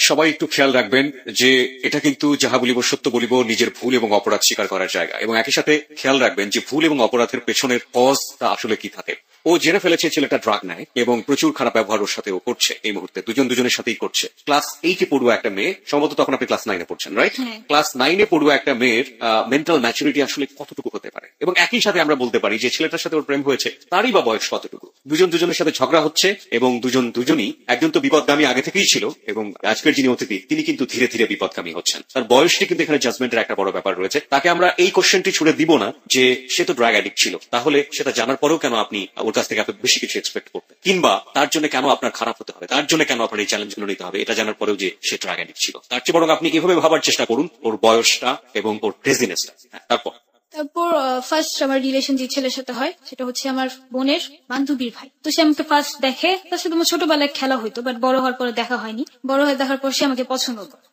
সবাই একটু খেয়াল রাখবেন যে এটা কিন্তু যাহা বলিব সত্য বলিব, নিজের ভুল এবং অপরাধ স্বীকার করার জায়গা, এবং একই সাথে খেয়াল রাখবেন যে ভুল এবং অপরাধের পেছনের কজটা আসলে কি থাকে। ও জেনে ফেলেছে ছেলেটা ড্রাগ নেয় এবং প্রচুর খারাপ ব্যবহার ওর সাথে ও করছে, এই মুহূর্তে দুজনের সাথেই করছে। ক্লাস 8-এ পড়ুয়া একটা মেয়ে, সম্ভবত তখন আপনি ক্লাস 9-এ পড়ছেন, রাইট? ক্লাস 9-এ পড়ুয়া একটা মেয়ের মেন্টাল ম্যাচুরিটি আসলে কতটুকু হতে পারে, এবং একই সাথে আমরা বলতে পারি যে ছেলেটার সাথে ওর প্রেম হয়েছে তারই বা বয়স কতটুকু। দুজনের সাথে ঝগড়া হচ্ছে এবং দুজনই, একজন তো বিপদগামী আগে থেকেই ছিল এবং আজকের যিনি অতিথি তিনি কিন্তু ধীরে ধীরে বিপদগামী হচ্ছেন। তার বয়সটি কিন্তু এখানে জাজমেন্টের একটা বড় ব্যাপার রয়েছে। তাকে আমরা এই কোশ্চেনটি ছুড়ে দিব না যে সে তো ড্রাগ অ্যাডিক্ট ছিল, তাহলে সেটা জানার পরেও কেন আপনি ওর কাছ থেকে এত বেশি কিছু এক্সপেক্ট করতেন, কিংবা তার জন্য কেন আপনার খারাপ হতে হবে, তার জন্য কেন আপনার এই চ্যালেঞ্জগুলো নিতে হবে এটা জানার পরেও যে সে ড্রাগ অ্যাডিক্ট ছিল। তার চেয়ে বরং আপনি এভাবে ভাবার চেষ্টা করুন ওর বয়সটা এবং ওর ক্রেজিনেসটা। তারপর ফার্স্ট আমার রিলেশন যে ছেলের সাথে হয় সেটা হচ্ছে আমার বোনের বান্ধবীর ভাই। তো সে আমাকে ফার্স্ট দেখে, তার সাথে আমার ছোটবেলায় খেলা হইতো, বাট বড় হওয়ার পরে দেখা হয়নি। বড় হয়ে দেখার পর সে আমাকে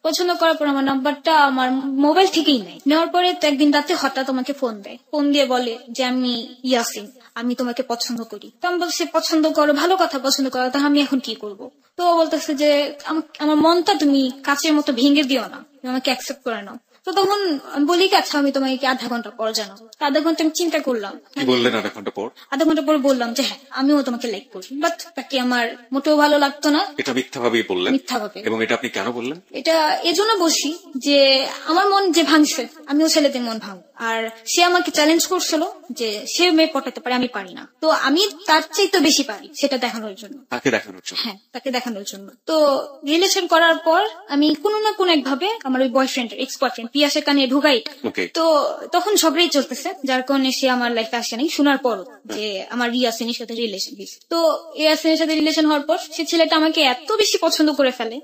পছন্দ করার পর আমার নাম্বারটা আমার মোবাইল থেকেই নেয়। নেওয়ার পরে তো একদিন রাতে হঠাৎ আমাকে ফোন দেয়, ফোন দিয়ে বলে যে আমি ইয়াসিন, আমি তোমাকে পছন্দ করি। তো আমি বলছি পছন্দ করো, ভালো কথা, পছন্দ করো, তা আমি এখন কি করব? তো বলতেছে যে আমার মনটা তুমি কাচের মতো ভেঙে দিও না, তুমি আমাকে অ্যাকসেপ্ট করে নাও। তো তখন বলি কি আচ্ছা আমি তোমাকে 1/2 ঘন্টা পর জানাবো। 1/2 ঘন্টা আমি চিন্তা করলাম। কি বললেন 1/2 ঘন্টা পর? 1/2 ঘন্টা পর বললাম যে হ্যাঁ আমিও তোমাকে লাইক করি, বাট তাকে আমার মোটেও ভালো লাগতো না। এটা মিথ্যাভাবেই বললেন? মিথ্যাভাবে। এবং এটা আপনি কেন বললেন? এটা এজন্য বলছি যে আমার মন যে ভাঙছে আমিও ছেলেদের মন ভাঙ, আর সে আমাকে চ্যালেঞ্জ করছিল যে সে মেয়ে পটাতে পারে, আমি পারি না। তো আমি তার চাইতে বেশি পারি সেটা দেখানোর জন্য, তাকে দেখানোর জন্য। হ্যাঁ তাকে দেখানোর জন্য। তো রিলেশন করার পর আমি কোনো না কোনো একভাবে আমার ওই বয়ফ্রেন্ড, এক্স বয়ফ্রেন্ড পিয়াসের কানে ঢুকাই। তো তখন ঝগড়াই চলতেছে, যার কারণে সে আমার লাইফে আসে নাই শোনার পর যে আমার ইয়াসিনের সাথে রিলেশন হয়েছে। তো ইয়াসিনের সাথে রিলেশন হওয়ার পর সে ছেলেটা আমাকে এত বেশি পছন্দ করে ফেলে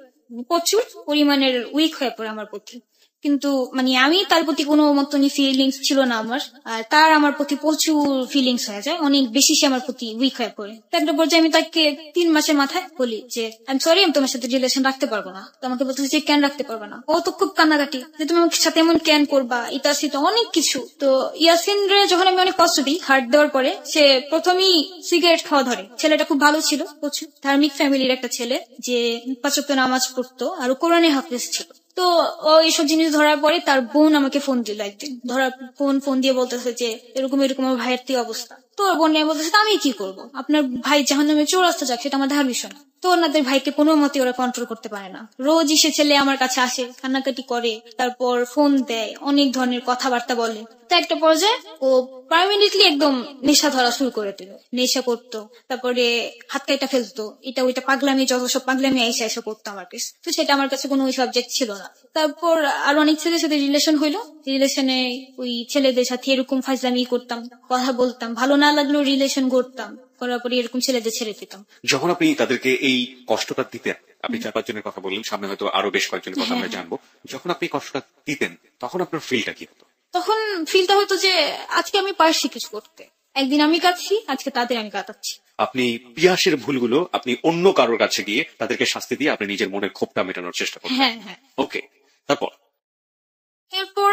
প্রচুর পরিমাণের উইক হয়ে পড়ে আমার প্রতি। কিন্তু মানে আমি তার প্রতি কোনো মতনই ফিলিংস ছিল না আমার, আর তার আমার প্রতি প্রচুর ফিলিংস হয়ে যায়, অনেক বেশি সে আমার প্রতি উইক হয়ে পড়ে। তো একটা পর্যায়ে আমি তাকে 3 মাসের মাথায় বলি যে আমি সরি, আমি তোমার সাথে রিলেশন রাখতে পারবো না। তো আমাকে বলতেছে যে কেন রাখতে পারবে না? ও তো খুব কান্নাকাটি যে তুমি আমার সাথে এমন কেন করবা, এটা সেটা অনেক কিছু। তো ইয়াসিন রে যখন আমি অনেক কষ্ট দিই হার্ট দেওয়ার পরে, সে প্রথমেই সিগারেট খাওয়া ধরে। ছেলেটা খুব ভালো ছিল, প্রচুর ধার্মিক ফ্যামিলির একটা ছেলে, যে 5 ওয়াক্ত নামাজ পড়তো আর কোরআনে হাফেজ ছিল। তো ও এইসব জিনিস ধরার পরে তার বোন আমাকে ফোন দিল একদিন, ফোন দিয়ে বলতেছে যে এরকম এরকম আমার ভাইয়ের কি অবস্থা। তো ওর বোন নিয়ে বলতেছে আমি কি করবো, আপনার ভাই জাহান্নামে চৌরাস্তা যাক, সেটা আমার ধার বিষয় না। তো ওনাদের ভাইকে কোনো মতে ওরা কন্ট্রোল করতে পারে না। রোজই সে ছেলে আমার কাছে আসে, কান্নাকাটি করে, তারপর ফোন দেয়, অনেক ধরনের কথাবার্তা বলে। তো একটা পর্যায়ে ও পার্মানেন্টলি একদম নেশা ধরা শুরু করে দিল। নেশা করতো, তারপরে হাত কাইটা ফেলতো, এটা ওইটা পাগলামি, যত সব পাগলামি এসে করতো আমার কাছে। তো সেটা আমার কাছে কোনো ওই সাবজেক্ট ছিল না। তারপর আর অনেক ছেলের সাথে রিলেশন হইলো, রিলেশনে ওই ছেলেদের সাথে এরকম ফাজলামি করতাম, কথা বলতাম, ভালো না লাগলেও রিলেশন করতাম, করার পরে এরকম ছেলেদের ছেড়ে দিতাম। যখন আপনি তাদেরকে এই কষ্টটা দিতেন, আপনি 4-5 জনের কথা বললেন, সামনে হয়তো আরো বেশ কয়েকজনের কথা আমরা জানবো, যখন আপনি কষ্টটা দিতেন তখন আপনার ফিলটা কি হতো? তখন ফিলটা হতো যে আজকে আমি পারছি কিছু করতে, একদিন আমি কাঁদছি, আজকে তাদের আমি কাঁদাচ্ছি। আপনি পিয়াসের ভুলগুলো আপনি অন্য কারোর কাছে গিয়ে তাদেরকে শাস্তি দিয়ে আপনি নিজের মনের ক্ষোভটা মেটানোর চেষ্টা করতেন। হ্যাঁ হ্যাঁ। ওকে, তারপর এরপর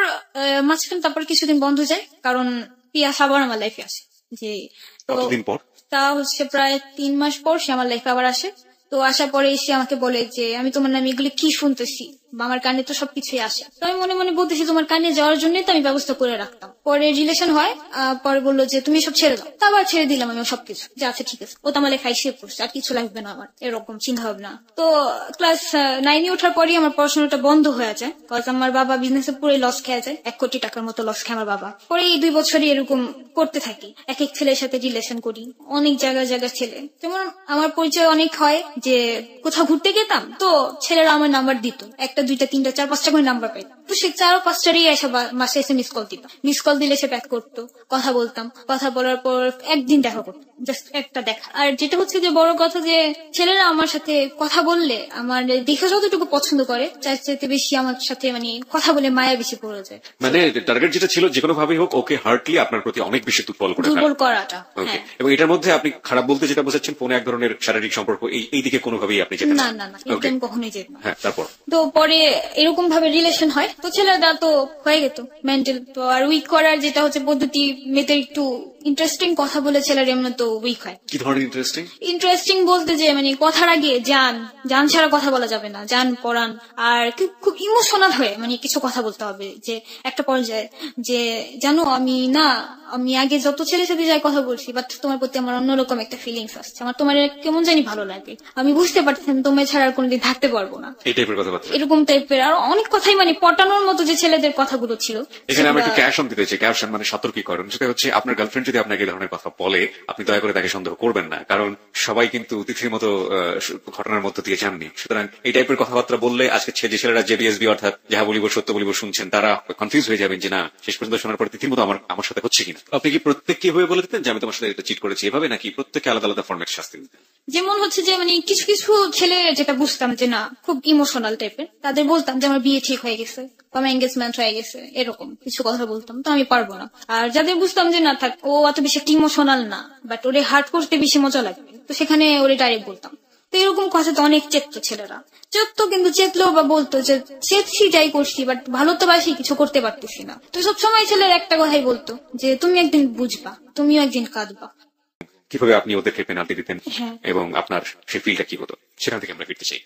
মাঝখানে তারপর কিছুদিন বন্ধ যায়, কারণ পিয়াস আবার আমার লাইফে আসে। যে তো কতদিন পর? তা হচ্ছে প্রায় 3 মাস পর সে আমার লাইফে আবার আসে। তো আসার পরে সে আমাকে বলে যে আমি তোমার নামে এগুলি কি শুনতেছি, বা আমার কানে তো সবকিছুই আসে। তো আমি মনে মনে বলতেছি তোমার কানে যাওয়ার জন্যই তো আমি ব্যবস্থা করে রাখতাম। পরে রিলেশন হয়, পরে বললো যে তুমি সব ছেড়ে দাও। তা আবার ছেড়ে দিলাম আমি সবকিছু, যে আচ্ছা ঠিক আছে, ও তো আমার লেখায় শেপ করছে, আর কিছু লাগবে না আমার, এরকম চিন্তা ভাবনা। তো ক্লাস 9-এ ওঠার পরই আমার পড়াশোনাটা বন্ধ হয়ে যায়, কজ আমার বাবা বিজনেসে পুরো লস খেয়ে যায়, 1 কোটি টাকার মতো লস খায় আমার বাবা। পরে এই 2 বছরই এরকম করতে থাকি, এক এক ছেলের সাথে রিলেশন করি, অনেক জায়গায় ছেলে। যেমন আমার পরিচয় অনেক হয় যে কোথাও ঘুরতে গেতাম, তো ছেলেরা আমার নাম্বার দিত, 1টা 2টা 3টা 4-5টা করে নাম্বার পাইতাম। তো সে 4-5টারই এসে মাসে এসে মিস কল দিত, মিস কল দিলে সে ব্যাক করতো, কথা বলতাম, কথা বলার পর একদিন দেখা করতো, জাস্ট একটা দেখা। আর যেটা হচ্ছে যে বড় কথা, যে ছেলেরা আমার সাথে কথা বললে আমার দেখে যতটুকু পছন্দ করে, তার চাইতে বেশি আমার সাথে মানে কথা বলে মায়া বেশি পড়ে যায়। মানে টার্গেট যেটা ছিল যে কোনো ভাবেই হোক ওকে হার্টলি আপনার প্রতি অনেক বেশি দুর্বল করে দুর্বল করাটা। ওকে, হ্যাঁ। এবং এটার মধ্যে আপনি খারাপ বলতে যেটা বোঝাচ্ছেন, ফোনে এক ধরনের শারীরিক সম্পর্ক, এই দিকে কোনোভাবেই আপনি যেতেন না না না, ওকে, একদম কখনোই যেত না। হ্যাঁ, তারপর তো পরে এরকম ভাবে রিলেশন হয়, তো ছেলেরা তো হয়ে গেত মেন্টাল। তো আর উইক করার যেটা হচ্ছে পদ্ধতি, মেয়েদের একটু ইন্টারেস্টিং কথা বলে ছেলেরা এমন তো উইক হয়। কি ধরনের ইন্টারেস্টিং? ইন্টারেস্টিং বলতে যে মানে কথার আগে জান ছাড়া কথা বলা যাবে না, জান পড়ান, আর খুব ইমোশনাল হয়ে মানে কিছু কথা বলতে হবে। যে একটা পর্যায়ে যে জানো আমি আগে যত ছেলের সাথে যাই কথা বলছি, বাট তোমার প্রতি আমার অন্যরকম একটা ফিলিংস আসছে, আমার তোমার কেমন জানি ভালো লাগে, আমি বুঝতে পারছি আমি তোমায় ছাড়া আর কোনোদিন থাকতে পারবো না, এই টাইপের কথাবার্তা। এরকম টাইপের আর অনেক কথাই মানে পটানোর মতো যে ছেলেদের কথাগুলো ছিল। এখানে আমরা একটু ক্যাপশন দিতে চাই, ক্যাপশন মানে সতর্কীকরণ। সেটা হচ্ছে আপনার গার্লফ্রেন্ড যদি আপনাকে এই ধরনের কথা বলে, আপনি দয়া করে তাকে সন্দেহ করবেন না, কারণ সবাই কিন্তু তিথির মতো ঘটনার মধ্য দিয়ে যাননি। সুতরাং এই টাইপের কথাবার্তা বললে আজকে যে ছেলেরা জেবিএসবি অর্থাৎ যাহা বলিব সত্য বলিব শুনছেন, তারা কনফিউজ হয়ে যাবেন যে না, শেষ পর্যন্ত শোনার পর তিথির মতো আমার সাথে হচ্ছে কিনা। আপনি কি প্রত্যেককে হয়ে বলে দিতেন যে আমি তোমার সাথে এটা চিট করেছি এভাবে, নাকি প্রত্যেককে আলাদা আলাদা ফরম্যাট শাস্তি দিতেন? যেমন হচ্ছে যে মানে কিছু কিছু ছেলে যেটা বুঝতাম যে না খুব ইমোশনাল টাইপের, তাদের বলতাম যে আমার বিয়ে ঠিক হয়ে গেছে, আমার এঙ্গেজমেন্ট হয়ে গেছে, এরকম কিছু কথা বলতাম, তো আমি পারবো না। আর যাদের বুঝতাম যে না থাক, ও অত বেশি একটা ইমোশনাল না, বাট ওরে হার্ট করতে বেশি মজা লাগবে, তো সেখানে ওরে ডাইরেক্ট বলতাম। তো এরকম কথা তো অনেক চেততো ছেলেরা, কিন্তু চেতলেও বা বলতো যে চেতছি যাই করছি, বাট ভালো তো বাসি, কিছু করতে পারতেছি না। তো সবসময় ছেলেরা একটা কথাই বলতো যে তুমি একদিন বুঝবা, তুমিও একদিন কাঁদবা। কিভাবে আপনি ওদেরকে পেনাল্টি দিতেন হ্যাঁ। এবং আপনার সেই ফিলটা কি হতো, সেখান থেকে আমরা ফিরতে চাই।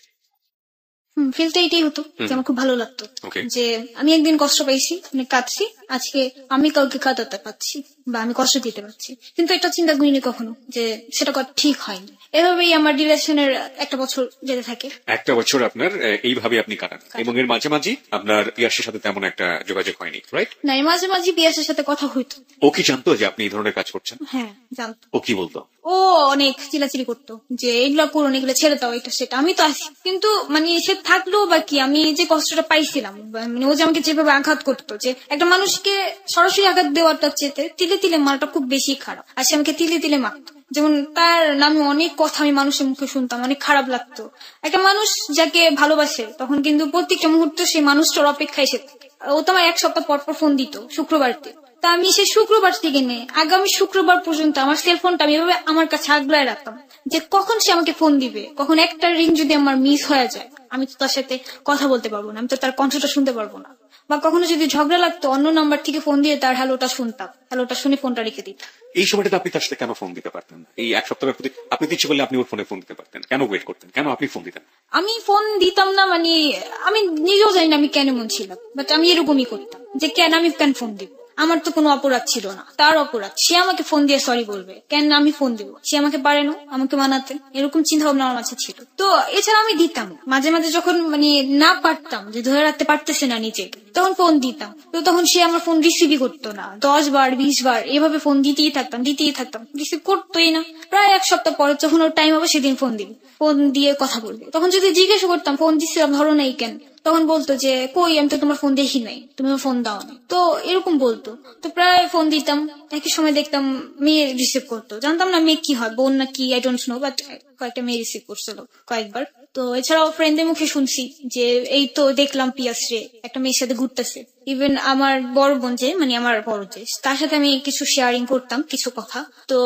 ফিলটা এটাই হতো যে আমার খুব ভালো লাগতো Okay. যে আমি একদিন কষ্ট পাইছি, মানে কাঁদছি, আজকে আমি কাউকে কাঁদাতে পারছি বা আমি কষ্ট দিতে পারছি। কিন্তু এটা চিন্তা করিনি কখনো যে সেটা ঠিক হয়নি। এভাবেই আমার রিলেশনের 1 বছর যেতে থাকে। 1 বছর আপনার এইভাবে আপনি কাটান, এবং এর মাঝে মাঝে আপনার পিয়াসের সাথে তেমন একটা যোগাযোগ হয়নি, রাইট? না, মাঝে মাঝে পিয়াসের সাথে কথা হইতো। ও কি জানতো যে আপনি এই ধরনের কাজ করছেন? হ্যাঁ জানতো। ও কি বলতো? ও অনেক চিলাচিলি করতো যে এগুলা করুন, এগুলো ছেড়ে দাও, এটা সেটা। আমি তো আছি, কিন্তু মানে সে থাকলেও বা কি, আমি যে কষ্টটা পাইছিলাম, মানে ও যে আমাকে যেভাবে আঘাত করতো, যে একটা মানুষকে সরাসরি আঘাত দেওয়াটা চেতে তিলে তিলে মারাটা খুব বেশি খারাপ, আর সে আমাকে তিলে তিলে মারতো। যেমন তার নামে অনেক কথা আমি মানুষের মুখে শুনতাম, অনেক খারাপ লাগতো। একটা মানুষ যাকে ভালোবাসে তখন কিন্তু প্রত্যেকটা মুহূর্তে সেই মানুষটার অপেক্ষায় সে থাকে। ও তো আমার 1 সপ্তাহ পর পর ফোন দিত শুক্রবারতে। তা আমি সেই শুক্রবার থেকে নিয়ে আগামী শুক্রবার পর্যন্ত আমার সেলফোনটা আমি এভাবে আমার কাছে আগলায় রাখতাম যে কখন সে আমাকে ফোন দিবে, কখন একটা রিং যদি আমার মিস হয়ে যায় আমি তো তার সাথে কথা বলতে পারবো না, আমি তো তার কণ্ঠটা শুনতে পারবো না। বা কখনো যদি ঝগড়া লাগতো অন্য নাম্বার থেকে ফোন দিয়ে তার হ্যালোটা শুনতাম, হ্যালোটা শুনে ফোনটা রেখে দিতাম। এই সময়টাতে আপনি তার সাথে কেন ফোন দিতে পারতেন? এই 1 সপ্তাহের প্রতি আপনি তো ইচ্ছে করলে আপনি ওর ফোনে ফোন দিতে পারতেন, কেন ওয়েট করতেন, কেন আপনি ফোন দিতেন? আমি ফোন দিতাম না, মানে আমি নিজেও জানি না আমি কেন এমন ছিলাম, বাট আমি এরকমই করতাম যে আমি কেন ফোন দিব, আমার তো কোনো অপরাধ ছিল না, তার অপরাধ, সে আমাকে ফোন দিয়ে সরি বলবে, কেন আমি ফোন দিব, সে আমাকে পারে না আমাকে মানাতে, এরকম চিন্তা ভাবনা আমার মাঝে ছিল। তো এছাড়া আমি দিতাম মাঝে মাঝে যখন মানে না পারতাম, যে ধরে রাখতে পারতেছে না নিজেকে, তখন ফোন দিতাম। তো তখন সে আমার ফোন রিসিভই করতো না, 10 বার 20 বার এভাবে ফোন দিতেই থাকতাম, রিসিভ করতোই না। প্রায় 1 সপ্তাহ পরে যখন ওর টাইম হবে সেদিন ফোন দিবি, ফোন দিয়ে কথা বলবে। তখন যদি জিজ্ঞেস করতাম ফোন দিচ্ছিলাম ধরো নাই কেন, তখন বলতো যে কই আমি তো তোমার ফোন দেখি নাই, তুমি আমার ফোন দাও না, তো এরকম বলতো। তো প্রায় ফোন দিতাম, একই সময় দেখতাম মেয়ে রিসিভ করতো, জানতাম না মেয়ে কি হয়, বোন না কি আই ডোন্ট নো, বাট কয়েকটা মেয়ে রিসিভ করছিল কয়েকবার। তো এছাড়াও ফ্রেন্ডের মুখে শুনছি যে এই তো দেখলাম পিয়াসরে একটা মেয়ের সাথে ঘুরতেছে। ইভেন আমার বড় বোন যে মানে আমার বড় যে, তার সাথে আমি কিছু শেয়ারিং করতাম কিছু কথা, তো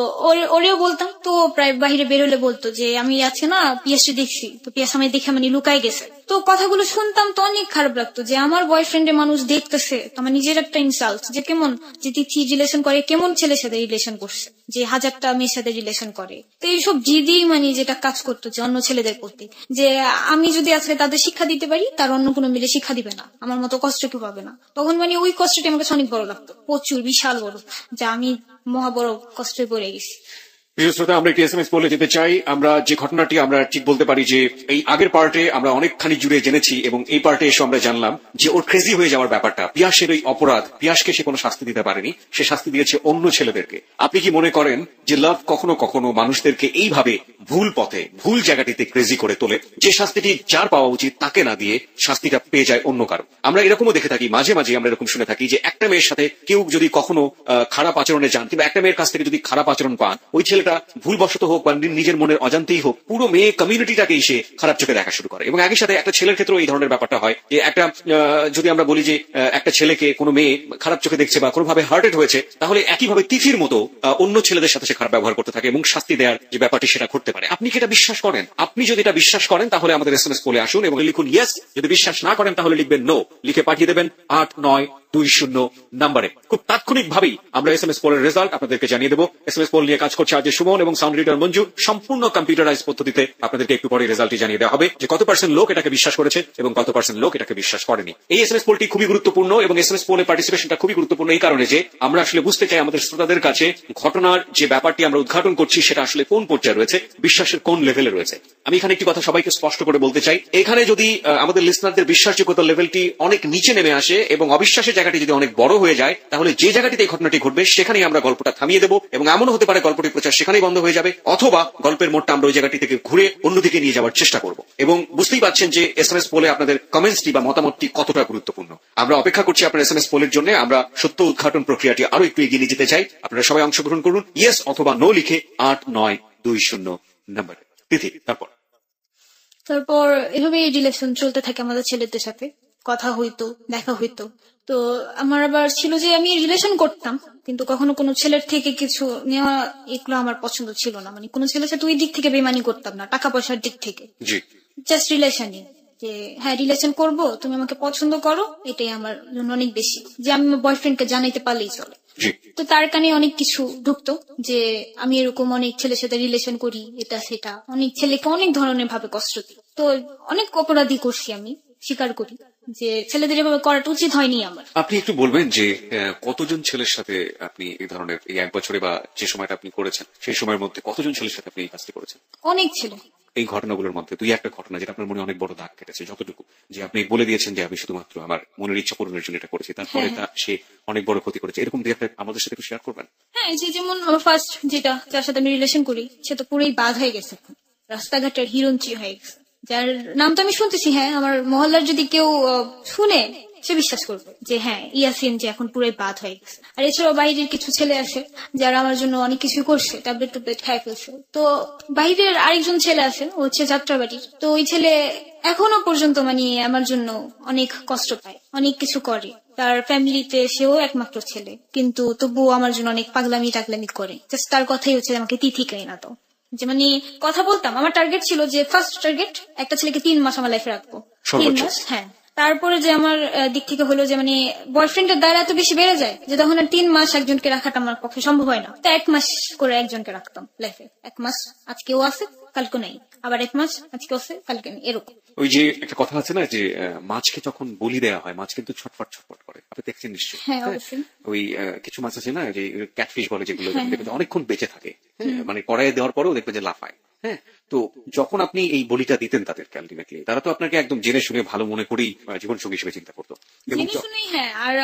ওরেও বলতাম। তো প্রায় বাহিরে বেরোলে বলতো যে আমি আজকে না পিয়াসরে দেখছি, তো পিয়াস আমি দেখে মানে লুকাই গেছে। তো কথাগুলো শুনতাম তো অনেক খারাপ লাগতো যে আমার বয়ফ্রেন্ডের মানুষ দেখতেছে, তো আমার নিজের একটা ইনসাল্ট যে কেমন যে তিথি রিলেশন করে, কেমন ছেলের সাথে রিলেশন করছে, যে 1000টা মেয়ের সাথে রিলেশন করে। তো এইসব জিদি মানে যেটা কাজ করতো যে অন্য ছেলেদের প্রতি, যে আমি যদি আজকে তাদের শিক্ষা দিতে পারি তার অন্য কোনো মিলে শিক্ষা দিবে না, আমার মতো কষ্ট কেউ পাবে না। তখন মানে ওই কষ্টটা আমার কাছে অনেক বড় লাগতো, প্রচুর বিশাল বড়, যে আমি মহা বড় কষ্টে পড়ে গেছি। প্রিয় শ্রোতা, আমরা একটি এসএমএস বলে যেতে চাই। আমরা যে ঘটনাটি আমরা ঠিক বলতে পারি যে এই আগের পার্টে আমরা অনেকখানি জুড়ে জেনেছি এবং এই পার্টে এসে আমরা জানলাম যে ওর ক্রেজি হয়ে যাওয়ার ব্যাপারটা, পিয়াসের ওই অপরাধ, পিয়াসকে সে কোনো শাস্তি দিতে পারেনি, সে শাস্তি দিয়েছে অন্য ছেলেদেরকে। আপনি কি মনে করেন যে লাভ কখনো কখনো মানুষদেরকে এইভাবে ভুল পথে ভুল জায়গাটিতে ক্রেজি করে তোলে, যে শাস্তিটি যার পাওয়া উচিত তাকে না দিয়ে শাস্তিটা পেয়ে যায় অন্য কারো? আমরা এরকমও দেখে থাকি, মাঝে মাঝে আমরা এরকম শুনে থাকি যে একটা মেয়ের সাথে কেউ যদি কখনো খারাপ আচরণে যান, কিংবা একটা মেয়ের কাছ থেকে যদি খারাপ আচরণ পান, ওই ছেলেটা ভুলবশত হোক বা নিজের মনের অজান্তেই হোক পুরো মেয়ে কমিউনিটিটাকে এসে খারাপ চোখে দেখা শুরু করে। এবং একই সাথে একটা ছেলের ক্ষেত্রেও এই ধরনের ব্যাপারটা হয় যে একটা যদি আমরা বলি যে একটা ছেলেকে কোনো মেয়ে খারাপ চোখে দেখছে বা কোনোভাবে হার্টেড হয়েছে, তাহলে একইভাবে তিথির মতো অন্য ছেলেদের সাথে সে খারাপ ব্যবহার করতে থাকে এবং শাস্তি দেওয়ার যে ব্যাপারটি সেটা ঘটতে পারে। আপনি কি এটা বিশ্বাস করেন? আপনি যদি এটা বিশ্বাস করেন তাহলে আমাদের এসএমএস বলে আসুন এবং লিখুন ইয়েস। যদি বিশ্বাস না করেন তাহলে লিখবেন নো, লিখে পাঠিয়ে দেবেন 8920 নাম্বারে। খুব তাৎক্ষণিক ভাবেই আমরা এসএমএস পোলের রেজাল্ট আপনাদেরকে জানিয়ে দেবো। এসএমএস পোল নিয়ে কাজ করছে আজ সুমন এবং সাউন্ড রিডার মঞ্জু, সম্পূর্ণ কম্পিউটারাইজ পদ্ধতিতে আপনাদেরকে একটু পরে রেজাল্টটি জানিয়ে দেওয়া হবে যে কত % লোক এটাকে বিশ্বাস করেছে এবং কত % লোক এটাকে বিশ্বাস করেনি। এই এসএমএস পোলটি খুবই গুরুত্বপূর্ণ এবং এসএমএস পোলে পার্টিসিপেশনটা খুবই গুরুত্বপূর্ণ এই কারণে যে আমরা আসলে বুঝতে চাই আমাদের শ্রোতাদের কাছে ঘটনার যে ব্যাপারটি আমরা উদ্ঘাটন করছি সেটা আসলে কোন পর্যায়ে রয়েছে, বিশ্বাসের কোন লেভেলে রয়েছে। আমি এখানে একটি কথা সবাইকে স্পষ্ট করে বলতে চাই, এখানে যদি আমাদের লিসনারদের বিশ্বাসযোগ্যতার লেভেলটি অনেক নিচে নেমে আসে এবং অবিশ্বাসের জায়গাটি যদি অনেক বড় হয়ে যায়, তাহলে যে জায়গাটিতে এই ঘটনাটি ঘটবে সেখানেই আমরা গল্পটা থামিয়ে দেবো এবং এমনও হতে পারে গল্পটির প্রচার সেখানেই বন্ধ হয়ে যাবে, অথবা গল্পের মোড়টা আমরা ওই জায়গাটি থেকে ঘুরে অন্যদিকে নিয়ে যাওয়ার চেষ্টা করব। এবং বুঝতেই পারছেন যে এসএমএস পোলে আপনাদের কমেন্টসটি বা মতামতটি কতটা গুরুত্বপূর্ণ। আমরা অপেক্ষা করছি আপনার এসএমএস পোলের জন্য। আমরা সত্য উদ্ঘাটন প্রক্রিয়াটি আরো একটু এগিয়ে নিয়ে যেতে চাই। আপনারা সবাই অংশগ্রহণ করুন ইয়েস অথবা নো লিখে 8920 নাম্বারে। তিথি, তারপর এভাবে রিলেশন চলতে থাকে আমাদের ছেলেদের সাথে, কথা হইতো, দেখা হইতো। তো আমার আবার ছিল যে আমি রিলেশন করতাম কিন্তু কখনো কোনো ছেলের থেকে কিছু নেওয়া এগুলো আমার পছন্দ ছিল না, মানে কোনো ছেলের সাথে ওই দিক থেকে বেমানি করতাম না, টাকা পয়সার দিক থেকে, জাস্ট রিলেশনই, যে হ্যাঁ রিলেশন করব, তুমি আমাকে পছন্দ করো, এটাই আমার জন্য অনেক বেশি, যে আমি আমার বয়ফ্রেন্ডকে জানাইতে পারলেই চলে। তো তার কানে অনেক কিছু ঢুকতো যে আমি এরকম অনেক ছেলের সাথে রিলেশন করি, এটা সেটা, অনেক ছেলেকে অনেক ধরনের ভাবে কষ্ট দিই। তো অনেক অপরাধী করছি, আমি স্বীকার করি যে ছেলেদের এভাবে করাটা উচিত হয়নি আমার। আপনি একটু বলবেন যে কতজন ছেলের সাথে আপনি এই ধরনের এই 1 বছরে বা যে সময়টা আপনি করেছেন সেই সময়ের মধ্যে কতজন ছেলের সাথে আপনি এই কাজটি করেছেন? অনেক ছেলে। এই ঘটনাগুলোর মধ্যে 2-1টা ঘটনা যেটা আপনার মনে অনেক বড় দাগ কেটেছে, যতটুকু যে আপনি বলে দিয়েছেন যে আমি শুধুমাত্র আমার মনের ইচ্ছা পূরণের জন্য এটা করেছি, তারপরে তা সে অনেক বড় ক্ষতি করেছে, এরকম 2-1টা আমাদের সাথে একটু শেয়ার করবেন? হ্যাঁ, যে যেমন আমার ফার্স্ট যেটা যার সাথে আমি রিলেশন করি সে তো পুরোই বাদ হয়ে গেছে, রাস্তাঘাটের হিরঞ্চি হয়ে গেছে, যার নাম তো আমি শুনতেছি, হ্যাঁ আমার মহল্লার যদি কেউ শুনে সে বিশ্বাস করবে যে হ্যাঁ ইয়াসিন যে এখন পুরোই বাদ হয়ে গেছে। আর এছাড়াও বাইরের কিছু ছেলে আছে যারা আমার জন্য অনেক কিছু করছে, ট্যাবলেট টুবলেট খাই ফেলছে। তো বাইরের আরেকজন ছেলে আছে, ও হচ্ছে যাত্রাবাড়ির। তো ওই ছেলে এখনো পর্যন্ত মানে আমার জন্য অনেক কষ্ট পায়, অনেক কিছু করে। তার ফ্যামিলিতে সেও একমাত্র ছেলে, কিন্তু তবুও আমার জন্য অনেক পাগলামি টাগলামি করে। জাস্ট তার কথাই হচ্ছে আমাকে তিথি কেই না তো, যে মানে কথা বলতাম। আমার টার্গেট ছিল যে ফার্স্ট টার্গেট একটা ছেলেকে 3 মাস আমার লাইফে রাখবো, 3 সর্বোচ্চ। মাস। হ্যাঁ, তারপরে যে আমার দিক থেকে হলো যে মানে বয়ফ্রেন্ডের দ্বারা এত বেশি বেড়ে যায় যে তখন আর 3 মাস একজনকে রাখাটা আমার পক্ষে সম্ভব হয় না। তো 1 মাস করে একজনকে রাখতাম লাইফে। 1 মাস আজকেও আছে কালকে নাই, আবার 1 মাস আজকে আছে কালকে নেই, এরকম। ওই যে একটা কথা আছে না যে মাছকে যখন বলি দেওয়া হয় মাছ কিন্তু ছটফট ছটফট করে, আপনি দেখছেন নিশ্চয়ই। হ্যাঁ, অবশ্যই। ওই কিছু মাছ আছে না যে ক্যাটফিশ বলে যেগুলো, দেখবেন যে অনেকক্ষণ বেঁচে থাকে, হ্যাঁ, মানে কড়াইয়ে দেওয়ার পরেও দেখবেন যে লাফায়। হ্যাঁ, তো যখন আপনি এই বলিটা দিতেন তাদেরকে আলটিমেটলি তারা তো আপনাকে একদম জেনে শুনে ভালো মনে করেই জীবন সঙ্গী হিসেবে চিন্তা করতো। এবং জেনে শুনেই, হ্যাঁ। আর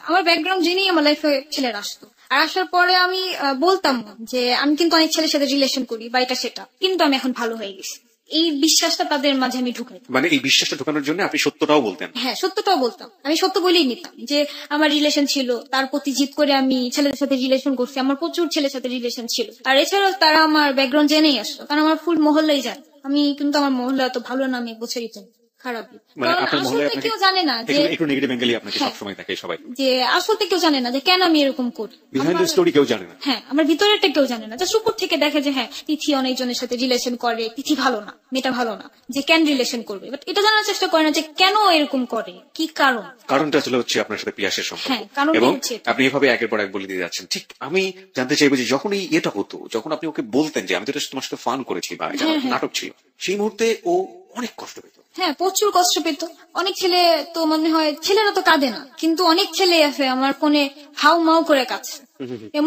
আমার ব্যাকগ্রাউন্ড জেনেই আমার লাইফে ছেলেরা আসতো। আর আসার পরে আমি বলতাম যে আমি কিন্তু অনেক ছেলের সাথে রিলেশন করি বা এটা সেটা, কিন্তু আমি এখন ভালো হয়ে গেছি। এই বিশ্বাসটা তাদের মাঝে আমি ঢুকাই। মানে এই বিশ্বাসটা ঢোকানোর জন্য আপনি সত্যটাও বলতেন। হ্যাঁ, সত্যটাও বলতাম। আমি সত্য বলেই নিতাম যে আমার রিলেশন ছিল, তার প্রতি জিদ করে আমি ছেলেদের সাথে রিলেশন করছি। আমার প্রচুর ছেলের সাথে রিলেশন ছিল। আর এছাড়াও তারা আমার ব্যাকগ্রাউন্ড জেনেই আসতো, কারণ আমার ফুল মহল্লাই জানে। আমি কিন্তু আমার মহল্লা এত ভালো না, আমি এক বছরই জানি খারাপ। মানে কারণ আপনার মহলে আসলে কেউ জানে না যে একটু নেগেটিভ অ্যাঙ্গেলই আপনাকে হ্যাঁ, সবসময় দেখে সবাই, যে আসলে কেউ জানে না যে কেন আমি এরকম করি। বিহাইন্ড দ্য স্টোরি কেউ জানে না। হ্যাঁ, আমার ভিতরেরটা কেউ জানে না। জাস্ট উপর থেকে দেখে যে হ্যাঁ তিথি অনেকজনের সাথে রিলেশন করে, তিথি ভালো না, মেয়েটা ভালো না, যে কেন রিলেশন করবে। বাট এটা জানার চেষ্টা করে না যে কেন এরকম করে, কি কারণ। কারণটা আসলে হচ্ছে আপনার সাথে পিয়াসের সম্পর্ক। হ্যাঁ, কারণটা এবং হচ্ছে এটা। আপনি এভাবে একের পর এক বলে দিয়ে যাচ্ছেন। ঠিক আমি জানতে চাইবো যে যখন এই এটা হতো, যখন আপনি ওকে বলতেন যে আমি তো এটা তোমার সাথে ফান করেছি বা এটা নাটক ছিল, সেই মুহূর্তে ও অনেক কষ্ট পেত। হ্যাঁ, প্রচুর কষ্ট পেত। অনেক ছেলে তো মনে হয়, ছেলেরা তো কাঁদে না, কিন্তু অনেক ছেলে আছে আমার ফোনে হাউ মাউ করে কাঁদছে।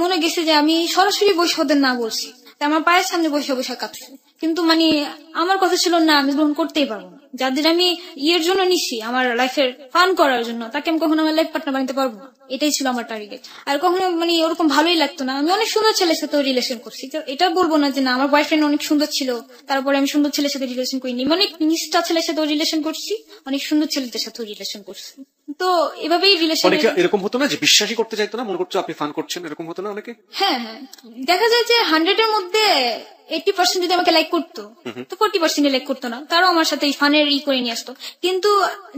মনে গেছে যে আমি সরাসরি বসে ওদের না বলছি, তা আমার পায়ের সামনে বসে বসে কাঁদছে। কিন্তু মানে আমার কথা ছিল না, আমি গ্রহণ করতেই পারবো না। যাদের আমি ইয়ের জন্য নিছি, আমার লাইফের ফান করার জন্য, তাকে আমি কখনো আমার লাইফ পার্টনার বানাতে পারবো না। এটাই ছিল আমার টার্গেট। আর কখনো মানে ওরকম ভালোই লাগতো না। আমি অনেক সুন্দর ছেলের সাথে রিলেশন করছি, তো এটা বলবো না যে না আমার বয়ফ্রেন্ড অনেক সুন্দর ছিল তারপরে আমি সুন্দর ছেলের সাথে রিলেশন করিনি। অনেক নিষ্ঠা ছেলের সাথে রিলেশন করছি, অনেক সুন্দর ছেলেদের সাথে রিলেশন করছি। তো এভাবেই রিলেশন। অনেকে এরকম হতো না যে বিশ্বাসই করতে চাইতো না, মনে করতো আপনি ফান করছেন, এরকম হতো না অনেকে? হ্যাঁ হ্যাঁ, দেখা যায় যে 100 এর মধ্যে 80% যদি আমাকে লাইক করতো, তো 40% লাইক করতো না। তারাও আমার সাথে ফানের করে নিয়ে আসতো। কিন্তু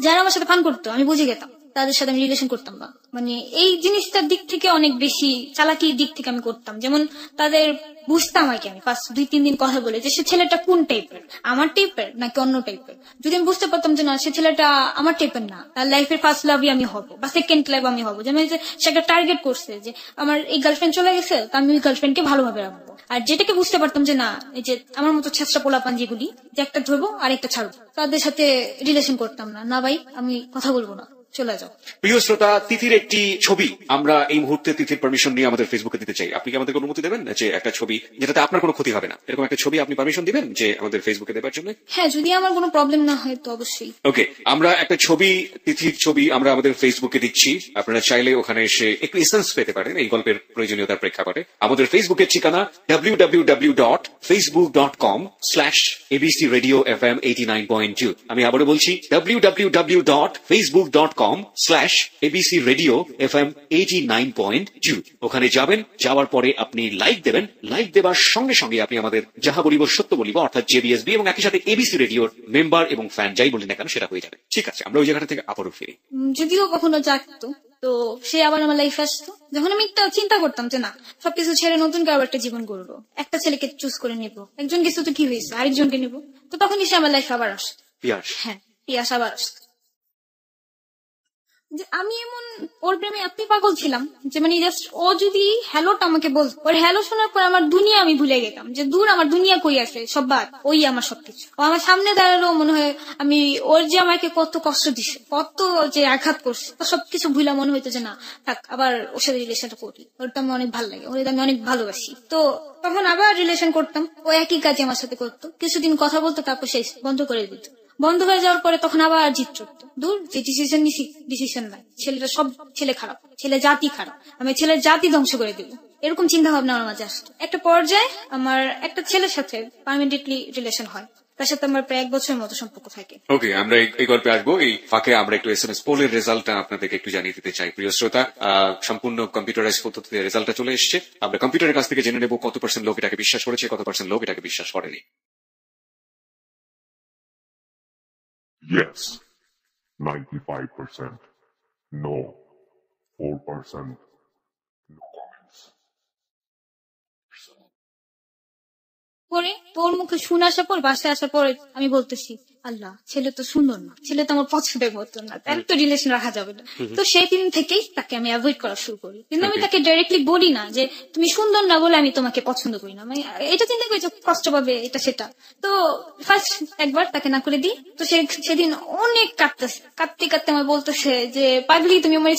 যারা আমার সাথে ফান করতো আমি বুঝে গেতাম, তাদের সাথে আমি রিলেশন করতাম না। মানে এই জিনিসটার দিক থেকে অনেক বেশি চালাকির দিক থেকে আমি করতাম। যেমন তাদের বুঝতাম আর কি, আমি ফার্স্ট 2-3 দিন কথা বলে যে সে ছেলেটা কোন টাইপের, আমার টাইপের নাকি অন্য টাইপের। যদি আমি বুঝতে পারতাম যে না সে ছেলেটা আমার টাইপের না, তার লাইফের ফার্স্ট লাভই আমি হবো বা সেকেন্ড লাভ আমি হবো। যেমন যে সে একটা টার্গেট করছে যে আমার এই গার্লফ্রেন্ড চলে গেছে, তো আমি ওই গার্লফ্রেন্ডকে ভালোভাবে রাখবো। আর যেটাকে বুঝতে পারতাম যে না এই যে আমার মতো ছেঁচড়া পোলাপান যেগুলি, যে একটা ধরবো আর একটা ছাড়বো, তাদের সাথে রিলেশন করতাম না। না ভাই আমি কথা বলবো না, চলে যাও। প্রিয় শ্রোতা, তিথির একটি ছবি আমরা এই মুহূর্তে তিথির পারমিশন নিয়ে আমাদের ফেসবুকে দিতে চাই। আপনি কি আমাদের অনুমতি দেবেন যে একটা ছবি যেটাতে আপনার কোনো ক্ষতি হবে না, এরকম একটা ছবি আপনি পারমিশন দিবেন যে আমাদের ফেসবুকে দেওয়ার জন্য? হ্যাঁ, যদি আমার কোনো প্রবলেম না হয় তো অবশ্যই। ওকে, আমরা একটা ছবি, তিথির ছবি আমরা আমাদের ফেসবুকে দিচ্ছি। আপনারা চাইলে ওখানে এসে একটু এসেন্স পেতে পারেন এই গল্পের প্রয়োজনীয়তার প্রেক্ষাপটে। আমাদের ফেসবুকের ঠিকানা www.facebook.com/abcradiofm89.2। আমি আবারও বলছি www.facebook.com/abcradiofm89.2। ওখানে যাবেন, যাওয়ার পরে আপনি লাইক দেবেন। লাইক দেওয়ার সঙ্গে সঙ্গে আপনি আমাদের যাহা বলিব সত্য বলিব অর্থাৎ জেবিএসবি এবং একই সাথে এবিসি রেডিওর মেম্বার এবং ফ্যান যাই বলি না কেন সেটা হয়ে যাবে। ঠিক আছে, আমরা ওই জায়গাটা থেকে আবারও ফিরি। যদিও কখনো জাগতো তো সে আবার আমার লাইফে আসতো, যখন আমি একটা চিন্তা করতাম যে না সবকিছু ছেড়ে নতুন করে আবার একটা জীবন গড়বো, একটা ছেলেকে চুজ করে নেবো, একজন কিছু তো কি হয়েছে আরেকজনকে নেবো, তো তখনই সে আমার লাইফে আবার আসতো। পিয়াস, হ্যাঁ, পিয়াস আবার আসতো। যে আমি এমন ওর প্রেমে এত পাগল ছিলাম যে মানে জাস্ট ও যদি হ্যালোটা আমাকে বলতো, ওর হ্যালো শোনার পর আমার দুনিয়া আমি ভুলে গেতাম, যে দূর আমার দুনিয়া কই আছে, সব বাদ, ওই আমার সবকিছু। ও আমার সামনে দাঁড়ালো মনে হয় আমি ওর যে আমাকে কত কষ্ট দিছে, কত যে আঘাত করছে, সবকিছু ভুলা মনে হইতো যে না থাক আবার ওর সাথে রিলেশনটা করি, ওরটা আমার অনেক ভালো লাগে, ওর আমি অনেক ভালোবাসি। তো তখন আবার রিলেশন করতাম, ও একই কাজে আমার সাথে করতো, কিছুদিন কথা বলতো তারপর শেষ বন্ধ করে দিত। বন্ধ হয়ে যাওয়ার পরে তখন আবার জিত চড়তো, দূর যে ডিসিশন নিছি ডিসিশন নাই, ছেলেটা সব ছেলে খারাপ, ছেলে জাতি খারাপ, আমি ছেলের জাতি ধ্বংস করে দিব, এরকম চিন্তা ভাবনা আমার মাঝে আসতো। একটা পর্যায়ে আমার একটা ছেলের সাথে পার্মানেন্টলি রিলেশন হয়। তার সাথে আমার প্রায় 1 বছরের মতো সম্পর্ক থাকে। ওকে, আমরা এই গল্পে আসবো। এই ফাঁকে আমরা একটু SMS পোলের রেজাল্টটা আপনাদেরকে একটু জানিয়ে দিতে চাই প্রিয় শ্রোতা। সম্পূর্ণ কম্পিউটারাইজ পদ্ধতিতে রেজাল্টটা চলে এসেছে। আমরা কম্পিউটারের কাছ থেকে জেনে নেব কত % লোক এটাকে বিশ্বাস করেছে, কত % লোক এটাকে বিশ্বাস করেনি। Yes, 95%. No, 4%. No comments. পরে তোর মুখে শুনে আসার পর বাসায় আসার পর আমি বলতেছি, আল্লাহ ছেলে তো সুন্দর না, ছেলে তো আমার পছন্দের মতো না, তার তো রিলেশন রাখা যাবে না। তো সেই দিন থেকেই তাকে আমি অ্যাভয়েড করা শুরু করি। কিন্তু আমি তাকে ডাইরেক্টলি বলি না যে তুমি সুন্দর না বলে আমি তোমাকে পছন্দ করি না, মানে এটা চিন্তা করি যে কষ্ট পাবে এটা সেটা। তো ফার্স্ট একবার তাকে না করে দিই। তো সেদিন অনেক কাঁদতেছে, কাঁদতে কাঁদতে আমার বলতেছে যে পাগলি তুমি আমার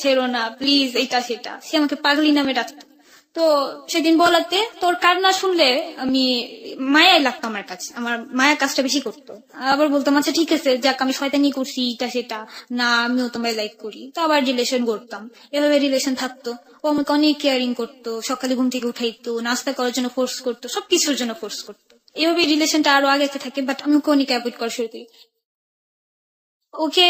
ছেড়ো না প্লিজ, এটা সেটা। সে আমাকে পাগলি নামে ডাকতো। তো সেদিন বলাতে তোর কান্না শুনলে আমি মায়াই লাগতো আমার কাছে, আমার মায়া কাজটা বেশি করতো। আবার বলতাম আচ্ছা ঠিক আছে, যাক আমি শয়তানি করছি এটা সেটা, না আমিও তোমায় লাইক করি। তো আবার রিলেশন করতাম, এভাবে রিলেশন থাকতো। ও আমাকে অনেক কেয়ারিং করতো, সকালে ঘুম থেকে উঠাইতো, নাস্তা করার জন্য ফোর্স করতো, সবকিছুর জন্য ফোর্স করতো। এভাবে রিলেশনটা আরো আগে থাকে, বাট আমি ওকে অনেক অ্যাভয়েড করা শুরু করি। ওকে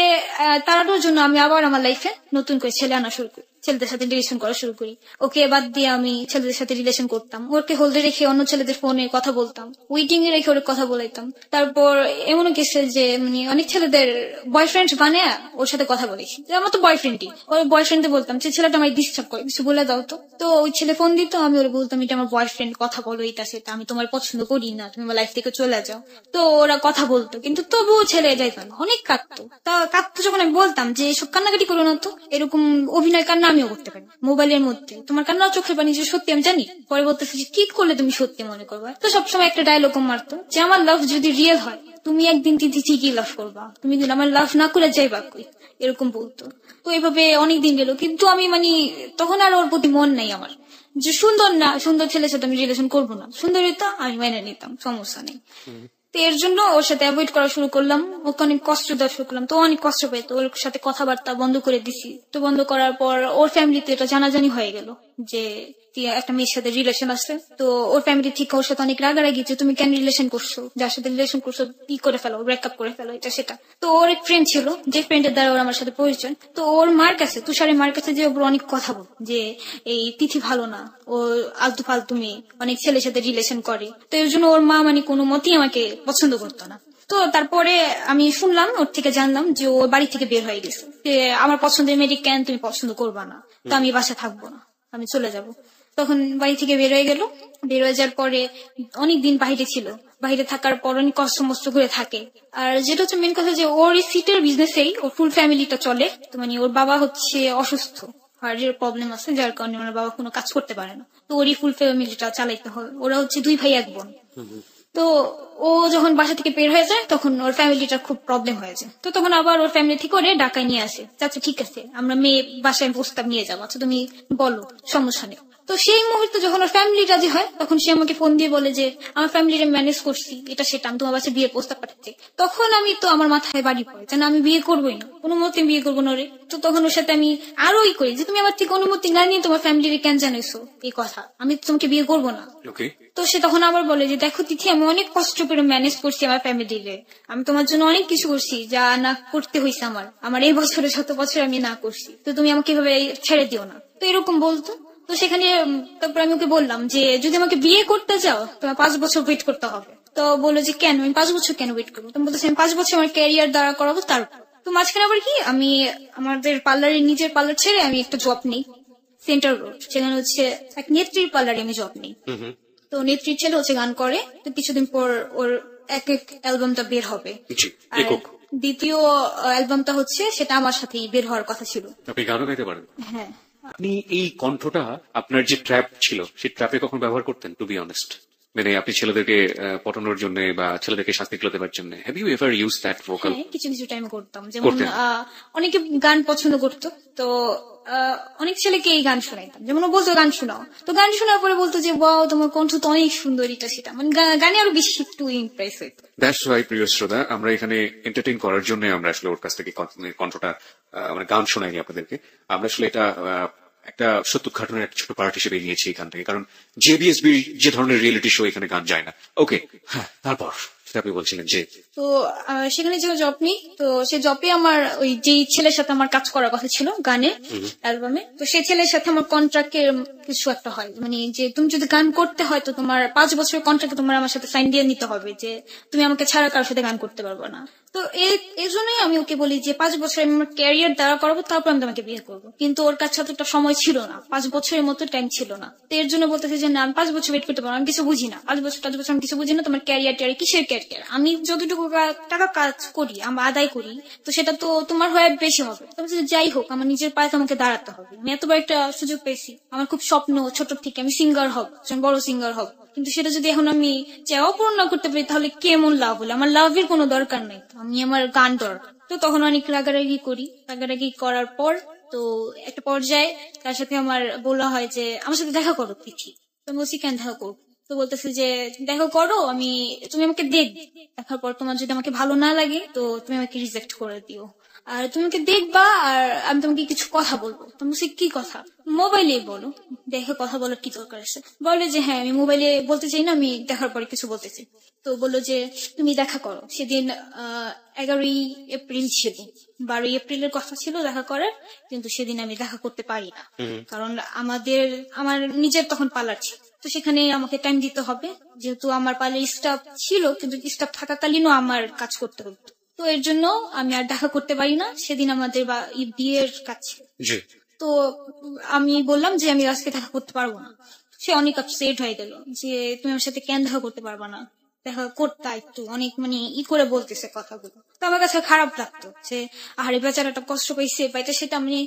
তাড়ানোর জন্য আমি আবার আমার লাইফে নতুন করে ছেলে আনা শুরু করি, ছেলেদের সাথে রিলেশন করা শুরু করি। ওকে বাদ দিয়ে আমি ছেলেদের সাথে রিলেশন করতাম, ওকে হোল্ডে রেখে অন্য ছেলেদের ফোনে কথা বলতাম, ওয়েটিং এ রেখে ওর কথা বলাইতাম। তারপর এমনও গেছে যে মানে অনেক ছেলেদের বয়ফ্রেন্ড বানিয়ে ওর সাথে কথা বলেছি, যে আমার তো বয়ফ্রেন্ডই, ওর বয়ফ্রেন্ডে বলতাম যে ছেলেটা আমায় ডিস্টার্ব করে, কিছু বলে দাও তো। তো ওই ছেলে ফোন দিত, আমি ওরা বলতাম এটা আমার বয়ফ্রেন্ড, কথা বলো এটা সেটা, আমি তোমার পছন্দ করি না, তুমি আমার লাইফ থেকে চলে যাও। তো ওরা কথা বলতো, কিন্তু তবুও ছেলে যাইতো না, অনেক কাঁদতো। তা কাঁদতো যখন আমি বলতাম যে এসব কান্নাকাটি করো না তো, এরকম অভিনয় কান্না আমিও করতে পারি মোবাইলের মধ্যে, তোমার কান্না চোখের পানি যে সত্যি আমি জানি। পরে বলতেছি যে কি করলে তুমি সত্যি মনে করবা। তো সবসময় একটা ডায়লগ মারতো যে আমার লাভ যদি রিয়েল হয় তুমি একদিন তিথি ঠিকই লাভ করবা, তুমি যদি আমার লাভ না করে যাইবা কই, এরকম বলতো। তো এইভাবে অনেকদিন গেল, কিন্তু আমি মানে তখন আর ওর প্রতি মন নাই আমার, যে সুন্দর না, সুন্দর ছেলের সাথে আমি রিলেশন করবো না, সুন্দরিতা আমি মেনে নিতাম, সমস্যা নেই। তো এর জন্য ওর সাথে অ্যাভয়েড করা শুরু করলাম, ওকে অনেক কষ্ট দেওয়া শুরু করলাম। তো অনেক কষ্ট পেতো, ওর সাথে কথাবার্তা বন্ধ করে দিছি। তো বন্ধ করার পর ওর ফ্যামিলিতে এটা জানাজানি হয়ে গেল যে একটা মেয়ের সাথে রিলেশন আছে। তো ওর ফ্যামিলি ঠিক ওর সাথে অনেক রাগারাগি যে তুমি কেন রিলেশন করছো, যার সাথে রিলেশন করছো কি করে ফেলো, ব্রেকআপ করে ফেলো, এটা সেটা। তো ওর এক ফ্রেন্ড ছিল, যে ফ্রেন্ডের দ্বারা ওর আমার সাথে পরিচয়। তো ওর মার কাছে, তুষারের মার কাছে যে ওর অনেক কথা বল যে এই তিথি ভালো না, ও আলতু ফালতু মেয়ে, অনেক ছেলের সাথে রিলেশন করে। তো এর জন্য ওর মা মানে কোনো মতেই আমাকে পছন্দ করতো না। তো তারপরে আমি শুনলাম, ওর থেকে জানলাম যে ও বাড়ি থেকে বের হয়ে গেছে, যে আমার পছন্দের মেয়েটি কেন তুমি পছন্দ করবা না, তো আমি বাসা থাকবো না, আমি চলে যাব। তখন বাড়ি থেকে বের হয়ে গেল। বের হয়ে যাওয়ার পরে অনেকদিন বাইরে ছিল, বাইরে থাকার পর অনেক কষ্ট মষ্ট করে থাকে। আর যেটা হচ্ছে মেন কথা যে ওর সিটের বিজনেসেই ওর ফুল ফ্যামিলিটা চলে। তো মানে ওর বাবা হচ্ছে অসুস্থ, হার্টের প্রবলেম আছে, যার কারণে ওনার বাবা কোনো কাজ করতে পারে না। তো ওরই ফুল ফ্যামিলিটা চালাইতে হয়। ওরা হচ্ছে 2 ভাই 1 বোন। তো ও যখন বাসা থেকে বের হয়ে যায় তখন ওর ফ্যামিলিটার খুব প্রবলেম হয়ে যায়। তো তখন আবার ওর ফ্যামিলি থেকে ওরে ঢাকায় নিয়ে আসে, আচ্ছা ঠিক আছে আমরা মেয়ে বাসায় প্রস্তাব নিয়ে যাবো, আচ্ছা তুমি বলো, সমস্যা নেই। তো সেই মুহূর্তে যখন ওর ফ্যামিলি রাজি হয় তখন সে আমাকে ফোন দিয়ে বলে যে আমার ফ্যামিলিটা ম্যানেজ করছি, এটা সেটা, আমি তোমার বাসায় বিয়ের প্রস্তাব পাঠাচ্ছি। তখন আমি তো আমার মাথায় বাড়ি পড়ে যেন আমি বিয়ে করবোই না, কোনো মতে বিয়ে করবো না রে। তো তখন ওর সাথে আমি আরোই করি যে তুমি আমার থেকে অনুমতি না নিয়ে তোমার ফ্যামিলির কেন জানাইছো এই কথা, আমি তোমাকে বিয়ে করবো না। তো সে তখন আবার বলে যে দেখো তিথি, আমি অনেক কষ্ট করে ম্যানেজ করছি আমার ফ্যামিলিরে, আমি তোমার জন্য অনেক কিছু করছি যা না করতে হয়েছে আমার এই বছরে 7 বছর আমি না করছি, তো তুমি আমাকে এভাবে ছেড়ে দিও না। তো এরকম বলতো। তো সেখানে তারপর আমি ওকে বললাম যে যদি আমাকে বিয়ে করতে চাও তোমার 5 বছর ওয়েট করতে হবে। তো বললো যে কেন, আমি 5 বছর কেন ওয়েট করবো? তুমি বলতেছি আমি 5 বছর আমার ক্যারিয়ার দাঁড়া করাবো। তারপর তো মাঝখানে আবার কি আমি আমাদের পার্লারের নিজের পার্লার ছেড়ে আমি একটা জব নেই সেন্টার রোড, সেখানে হচ্ছে এক নেত্রীর পার্লারে আমি জব নেই। তো নেত্রীর ছেলে হচ্ছে গান করে, তো কিছুদিন পর ওর এক অ্যালবামটা বের হবে। আর দ্বিতীয় অ্যালবামটা হচ্ছে সেটা আমার সাথেই বের হওয়ার কথা ছিল। আপনি গানও গাইতে পারেন? হ্যাঁ। আপনি এই কণ্ঠটা আপনার যে ট্র্যাপ ছিল সেই ট্র্যাপে কখন ব্যবহার করতেন? টু বি অনেস্ট, মানে আপনি ছেলেদেরকে পটানোর জন্য বা ছেলেদেরকে শাস্তি দেওয়ার জন্য, have you ever use that vocal? কিছু কিছু টাইম করতাম, যেমন অনেকে গান পছন্দ করতো, তো অনেক ছেলেকে এই গান শোনাইতাম, যেমন ও বলতো গান শোনাও, তো গান শোনার পরে বলতো যে ওয়াও তোমার কণ্ঠ তো অনেক সুন্দর, এটা সেটা, মানে গানে আরো বেশি একটু ইমপ্রেস হইতো। দ্যাটস ওয়াই প্রিয় শ্রোতা, আমরা এখানে এন্টারটেইন করার জন্য আমরা আসলে ওর কাছ থেকে কণ্ঠটা মানে গান শোনাইনি আপনাদেরকে, আমরা আসলে এটা একটা সত্য ঘটনার একটা ছোট পার্ট হিসেবে নিয়েছি এখান থেকে, কারণ জেবিএসবি যে ধরনের রিয়েলিটি শো এখানে গান যায় না। ওকে, হ্যাঁ, তারপর সেটা আপনি বলছিলেন যে তো সেখানে যে জব নিই, তো সে জবে আমার ওই যেই ছেলের সাথে আমার কাজ করার কথা ছিল গানে অ্যালবামে, তো সেই ছেলের সাথে আমার কন্ট্রাক্টের কিছু একটা হয়, মানে যে তুমি যদি গান করতে হয় তো তোমার 5 বছরের কন্ট্রাক্টে তোমার আমার সাথে সাইন দিয়ে নিতে হবে যে তুমি আমাকে ছাড়া কারোর সাথে গান করতে পারবে না। তো এই জন্যই আমি ওকে বলি যে 5 বছর আমি আমার ক্যারিয়ার দাঁড়া করাবো, তারপর আমি তোমাকে বিয়ে করবো। কিন্তু ওর কাছে এতটা সময় ছিল না, 5 বছরের মতো টাইম ছিল না। তো এর জন্য বলতেছে যে না আমি 5 বছর ওয়েট করতে পারবো না, আমি কিছু বুঝি না, 5 বছর আমি কিছু বুঝি না, তোমার ক্যারিয়ার কিসের ক্যারিয়ার, আমি যতটুকু টাকা কাজ করি আমি আদায় করি তো সেটা তো তোমার হয়ে বেশি হবে। তবে যাই হোক আমার নিজের পায়ে তো আমাকে দাঁড়াতে হবে, আমি এতবার একটা সুযোগ পেয়েছি, আমার খুব স্বপ্ন ছোট থেকে আমি সিঙ্গার হব, বড় সিঙ্গার হব, কিন্তু সেটা যদি এখন আমি চাও পূরণ না করতে পারি তাহলে কেমন লাভ হলো, আমার লাভের কোনো দরকার নেই, আমি আমার গান দরকার। তো তখন অনেক রাগারাগি করি, রাগারাগি করার পর তো একটা পর্যায়ে তার সাথে আমার বলা হয় যে আমার সাথে দেখা করো তিথি। তো আমি বলছি কেন দেখা করবো, তো বলতেছে যে দেখা করো, তুমি আমাকে দেখার পর তোমার যদি আমাকে ভালো না লাগে তো তুমি আমাকে রিজেক্ট করে দিও, আর তুমি আমাকে দেখবা আর আমি তোমাকে কিছু কথা বলবো। তো আমি বলছি কি কথা, মোবাইলে বলো, দেখে কথা বলার কি দরকার আছে। বলে যে হ্যাঁ আমি মোবাইলে বলতে চাই না, আমি দেখার পরে কিছু বলতে চাই। তো বললো যে তুমি দেখা করো। সেদিন 11ই এপ্রিল ছিল, 12ই এপ্রিলের কথা ছিল দেখা করার, কিন্তু সেদিন আমি দেখা করতে পারি না, কারণ আমার নিজের তখন পার্লার ছিল, তো সেখানে আমাকে টাইম দিতে হবে, যেহেতু আমার পার্লার স্টাফ ছিল কিন্তু স্টাফ থাকাকালীনও আমার কাজ করতে হতো, তো এর জন্য আমি আর দেখা করতে পারি না। সেদিন আমাদের বিয়ের কাজ ছিল। জি তো আমি বললাম যে আমি আজকে দেখা করতে পারবো না। সে অনেক আপসেট হয়ে গেল যে তুমি আমার সাথে কেন দেখা করতে পারবা না, দেখা করতে একটু অনেক মানে করে বলতেছে কথাগুলো। তো আমার কাছে খারাপ লাগতো যে আরে বেচারাটা কষ্ট পাইতে, সেটা আমি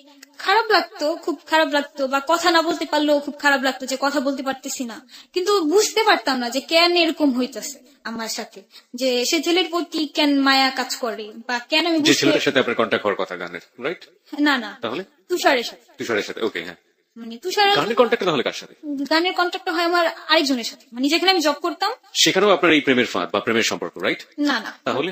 খারাপ লাগতো, খুব খারাপ লাগতো, বা কথা না বলতে পারলেও খুব খারাপ লাগতো যে কথা বলতে পারতেছি না, কিন্তু বুঝতে পারতাম না যে কেন এরকম হইতেছে আমার সাথে, যে সে ছেলের প্রতি কেন মায়া কাজ করে বা কেন আমি যে ছেলেটার সাথে আপনার কন্ট্যাক্ট হওয়ার কথা গানের, রাইট? না তাহলে তুষারের সাথে, তুষারের সাথে। ওকে, হ্যাঁ। মানে তুষার গানের কন্ট্যাক্ট তাহলে কার সাথে? গানের কন্ট্রাক্ট হয় আমার আরেকজনের সাথে, মানে যেখানে আমি জব করতাম সেখানেও আপনার এই প্রেমের ফাঁদ বা প্রেমের সম্পর্ক, রাইট? না তাহলে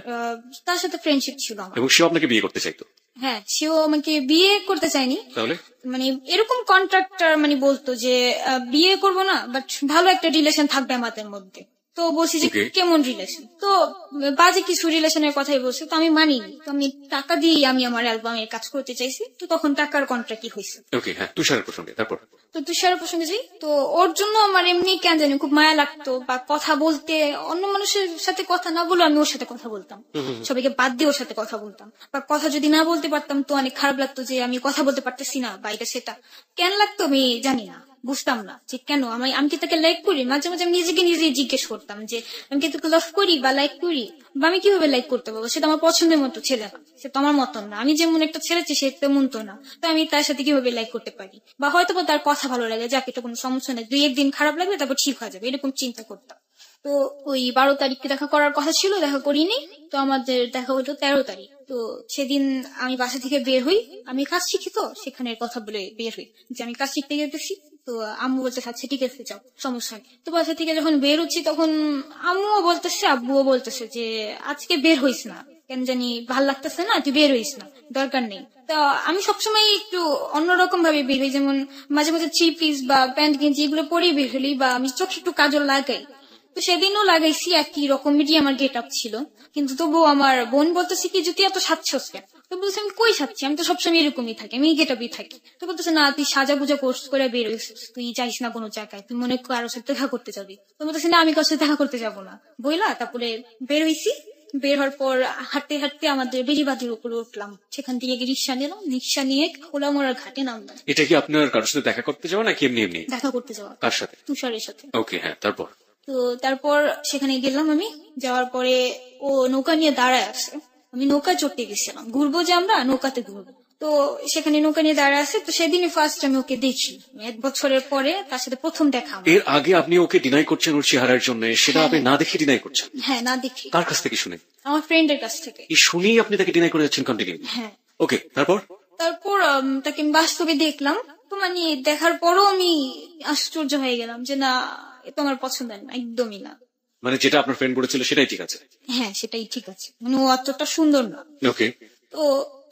তার সাথে ফ্রেন্ডশিপ ছিল আমার। এবং সেও আপনাকে বিয়ে করতে চাইতো? হ্যাঁ, সেও আমাকে বিয়ে করতে চায়নি, তাহলে মানে এরকম কন্ট্রাক্টর মানে বলতো যে বিয়ে করব না, বাট ভালো একটা রিলেশন থাকবে আমাদের মধ্যে। তো বলছি যে Okay. কেমন রিলেশন, তো বাজে কিছু রিলেশনের কথাই বলছে, তো আমি মানিনি, তো আমি টাকা দিয়ে আমি আমার অ্যালবামের কাজ করতে চাইছি, তো তখন টাকার কন্ট্রাক্টই হয়েছে। ওকে, হ্যাঁ, তুষারের প্রসঙ্গে তারপর তো তুষারের প্রসঙ্গে যাই, তো ওর জন্য আমার এমনি কেন জানি খুব মায়া লাগতো, বা কথা বলতে অন্য মানুষের সাথে কথা না বলে আমি ওর সাথে কথা বলতাম, সবাইকে বাদ দিয়ে ওর সাথে কথা বলতাম, বা কথা যদি না বলতে পারতাম তো অনেক খারাপ লাগতো যে আমি কথা বলতে পারতেছি না, বা এটা সেটা কেন লাগতো আমি জানি না, বুঝতাম না যে কেন আমি কি তাকে লাইক করি। মাঝে মাঝে আমি নিজেকে নিজে জিজ্ঞেস করতাম যে আমি কি তাকে লাভ করি বা লাইক করি, বা আমি কিভাবে লাইক করতে পারবো, সেটা আমার পছন্দের মতো ছেলে না, সে তো আমার মতন না, আমি যেমন একটা ছেলে সে তেমন তো না, তো আমি তার সাথে কিভাবে লাইক করতে পারি, বা হয়তো বা তার কথা ভালো লাগে, যাকে এটা কোনো সমস্যা নেই, 2 একদিন খারাপ লাগবে তারপর ঠিক হয়ে যাবে, এরকম চিন্তা করতাম। তো ওই 12 তারিখে দেখা করার কথা ছিল, দেখা করিনি, তো আমাদের দেখা হলো 13 তারিখ। তো সেদিন আমি বাসা থেকে বের হই, আমি কাজ শিখি, তো সেখানে কথা বলে বের হই যে আমি কাজ শিখতে গেতেছি। তো আম্মু বলতে আচ্ছা ঠিক আছে যাও, সমস্যা নেই। তো বাসা থেকে যখন বের হচ্ছি তখন আম্মুও বলতেছে আব্বুও বলতেছে যে আজকে বের হইস না, কেন জানি ভাল লাগতেছে না, তুই বের হইস না, দরকার নেই। তো আমি সবসময় একটু অন্যরকম ভাবে বের হই, যেমন মাঝে মাঝে 3 পিস বা প্যান্ট গেঞ্জি এগুলো পরেই বের হলি, বা আমি চোখে একটু কাজল লাগাই, তো সেদিনও লাগাইছি, একই রকমেরই আমার গেট আপ ছিল। কিন্তু তবুও আমার বোন বলতেছে কি যদি এত সাজছস কেন, তো বলছে আমি কই সাজছি, আমি তো সবসময় এরকমই থাকি, আমি গেট আপই থাকি। তো বলতেছে না তুই সাজা বুজা কোর্স করে বের হইছিস, তুই যাইস না কোনো জায়গায়, তুই মনে কর কারোর সাথে দেখা করতে যাবি। তো বলতেছে না আমি কারোর সাথে দেখা করতে যাবো না, বইলা তারপরে বের হইছি। বের হওয়ার পর হাঁটতে হাঁটতে আমাদের বেড়িবাঁধের উপরে উঠলাম, সেখান থেকে রিক্সা নিলাম, রিক্সা নিয়ে খোলামোড়ার ঘাটে নামলাম। এটা কি আপনার কারোর সাথে দেখা করতে যাওয়া নাকি এমনি এমনি? দেখা করতে যাওয়া। কার সাথে? তুষারের সাথে। ওকে, হ্যাঁ, তারপর তো তারপর সেখানে গেলাম, আমি যাওয়ার পরে ও নৌকা নিয়ে দাঁড়ায় আছে, আমি নৌকা চড়তে গেছিলাম, ঘুরবো যে আমরা নৌকাতে ঘুরবো, তো সেখানে নৌকা নিয়ে দাঁড়ায় আছে। তো সেদিনই ফার্স্ট আমি ওকে দেখি, 1 বছরের পরে তার সাথে প্রথম দেখা আমার। এর আগে আপনি ওকে ডিনাই করছেন ওর চেহারার জন্য, সেটা আপনি না দেখে ডিনাই করছেন? হ্যাঁ, না দেখি। কার কাছ থেকে শুনে? আমার ফ্রেন্ডের কাছ থেকে। এই শুনেই আপনি তাকে ডিনাই করে যাচ্ছেন কন্টিনিউ? হ্যাঁ। ওকে, তারপর তারপর তাকে আমি বাস্তবে দেখলাম, তো মানে দেখার পরও আমি আশ্চর্য হয়ে গেলাম যে না, এ তো আমার পছন্দের না, একদমই না। মানে যেটা আপনার ফ্রেন্ড বলেছিল সেটাই ঠিক আছে? হ্যাঁ, সেটাই ঠিক আছে, মানে ও অতটা সুন্দর না। ওকে। তো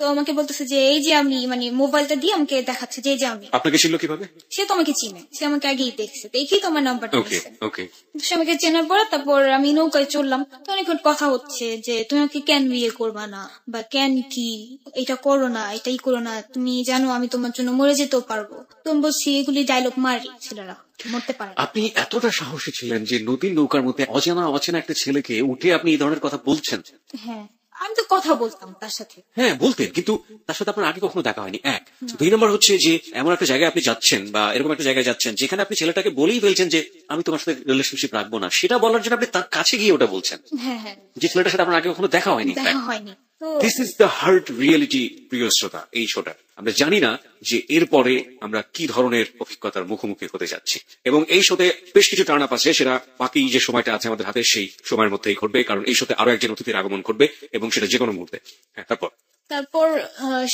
তো আমাকে বলতেছে যে এই যে আমি মানে মোবাইলটা দিয়ে আমাকে দেখাচ্ছে যে এই যে আমি। আপনাকে ছিল কিভাবে? সে তো আমাকে চিনে, সে আমাকে আগেই দেখছে, দেখেই তো আমার নাম্বারটা ওকে দিচ্ছে। ওকে। সে আমাকে চেনার পর তারপর আমি নৌকায় চললাম, তো অনেকক্ষণ কথা হচ্ছে যে তুমি আমাকে কেন বিয়ে করবা না, বা কেন কি এটা করো না, এটাই করো না, তুমি জানো আমি তোমার জন্য মরে যেতেও পারবো। তুমি বলছি এগুলি ডায়লগ মারি, ছেলেরা মরতে পারে না। আপনি এতটা সাহসী ছিলেন যে নদীর নৌকার মধ্যে অচেনা একটা ছেলেকে উঠে আপনি এই ধরনের কথা বলছেন? হ্যাঁ, আমি তো কথা বলতাম তার সাথে। হ্যাঁ বলতেন, কিন্তু তার সাথে আপনার আগে কখনো দেখা হয়নি, এক। দুই নম্বর হচ্ছে যে এমন একটা জায়গায় আপনি যাচ্ছেন বা এরকম একটা জায়গায় যাচ্ছেন যেখানে আপনি ছেলেটাকে বলেই ফেলছেন যে আমি তোমার সাথে রিলেশনশিপ রাখবো না, সেটা বলার জন্য আপনি তার কাছে গিয়ে ওটা বলছেন, হ্যাঁ হ্যাঁ, যে ছেলেটার সাথে আপনার আগে কখনো দেখা হয়নি। দেখা হয়নি। তো this is the hard reality. প্রিয় শ্রোতা, এই শোটা আমরা জানি না যে এরপরে আমরা কি ধরনের অভিজ্ঞতার মুখোমুখি হতে যাচ্ছি, এবং এই শোতে বেশ কিছু টার্ন আপ আছে, সেটা বাকি যে সময়টা আছে আমাদের হাতে সেই সময়ের মধ্যেই ঘটবে, কারণ এই শোতে আরো একজন অতিথির আগমন ঘটবে এবং সেটা যে কোনো মুহূর্তে। হ্যাঁ, তারপর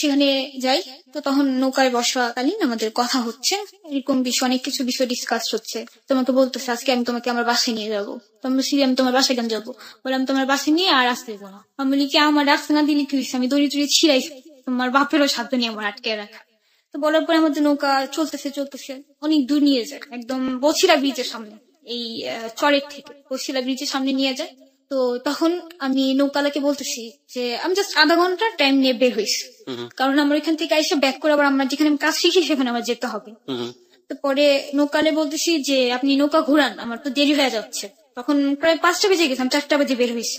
সেখানে যাই, তো তখন নৌকায় বসাকালীন আমাদের কথা হচ্ছে, এরকম বিষয় অনেক কিছু বিষয় ডিসকাস হচ্ছে। তোমাকে বলতেছে আজকে আমি তোমাকে আমার বাসায় নিয়ে যাবো। তো আমি বলছি আমি তোমার বাসায় কেন যাবো? বললাম তোমার বাসায় নিয়ে আর আসতে দেবো না। আমি বলি কি আমার রাস্তা না দিলে কি হয়েছে, আমি দড়ি টড়ি ছিড়াই, তোমার বাপেরও সাধ্য নিয়ে আমার আটকে রাখা। তো বলার পরে আমাদের নৌকা চলতেছে অনেক দূর নিয়ে যায়, একদম বছিলা ব্রিজের সামনে, এই চরের থেকে বছিলা ব্রিজের সামনে নিয়ে যায়। তো তখন আমি নৌকালাকে বলতেছি যে আমি জাস্ট আধা ঘন্টা টাইম নিয়ে বের হয়েছি, কারণ আমার এখান থেকে এসে ব্যাক করে আবার আমরা যেখানে কাজ শিখি সেখানে আমার যেতে হবে। তো পরে নৌকালে বলতেছি যে আপনি নৌকা ঘুরান, আমার তো দেরি হয়ে যাচ্ছে। তখন প্রায় 5টা বেজে গেছে, আমি 4টা বাজে বের হয়েছি।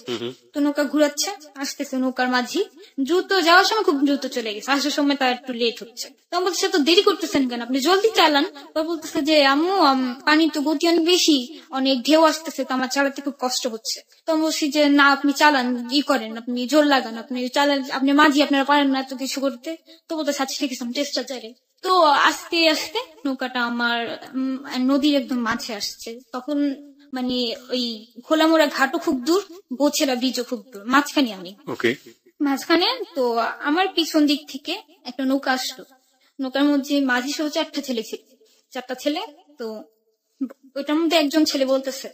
তো নৌকা ঘুরাচ্ছে, আসতেছে নৌকার মাঝি, দ্রুত যাওয়ার সময় খুব দ্রুত চলে গেছে, আসার সময় তার একটু লেট হচ্ছে। তো আমি বলতেছে তো দেরি করতেছেন কেন, আপনি জলদি চালান। তো বলতেছে যে আম্মু পানি তো গতি অনেক বেশি, অনেক ঢেউ আসতেছে, তো আমার চালাতে খুব কষ্ট হচ্ছে। তো আমি বলছি যে না আপনি চালান, করেন, আপনি জোর লাগান, আপনি চালান, আপনি মাঝি, আপনারা পারেন না এত কিছু করতে। তো বলতে আচ্ছা ঠিক আছে আমি চেষ্টা চাই। তো আস্তে আস্তে নৌকাটা আমার নদীর একদম মাঝে আসছে। তখন মানে ওই খোলামোড়া ঘাটও খুব দূর, বোছেরা ব্রিজও খুব দূর, মাঝখানে আমি। মাঝখানে তো আমার পিছন দিক থেকে একটা নৌকা আসলো, নৌকার মধ্যে মাঝি সহ 4টা ছেলে ছিল, 4টা ছেলে। তো ওইটার মধ্যে একজন ছেলে বলতেছে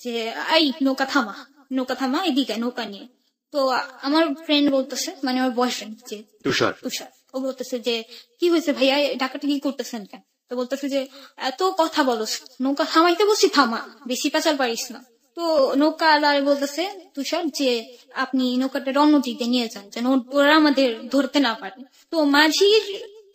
যে এই নৌকা থামা, নৌকা থামা, এদিকে নৌকা নিয়ে। তো আমার ফ্রেন্ড বলতেছে, মানে আমার বয়ফ্রেন্ড যে তুষার, ও বলতেছে যে কি হয়েছে ভাইয়া, ডাকাটা কি করতেছেন কেন? তো বলতেছে যে এত কথা বলস, নৌকা থামাইতে বলছি থামা, বেশি পেঁচাল পারিস না। তো নৌকা আলারে বলতেছে তুষার যে আপনি নৌকাটা অন্য দিকে নিয়ে যান, যেন ওরা আমাদের ধরতে না পারে। তো মাঝির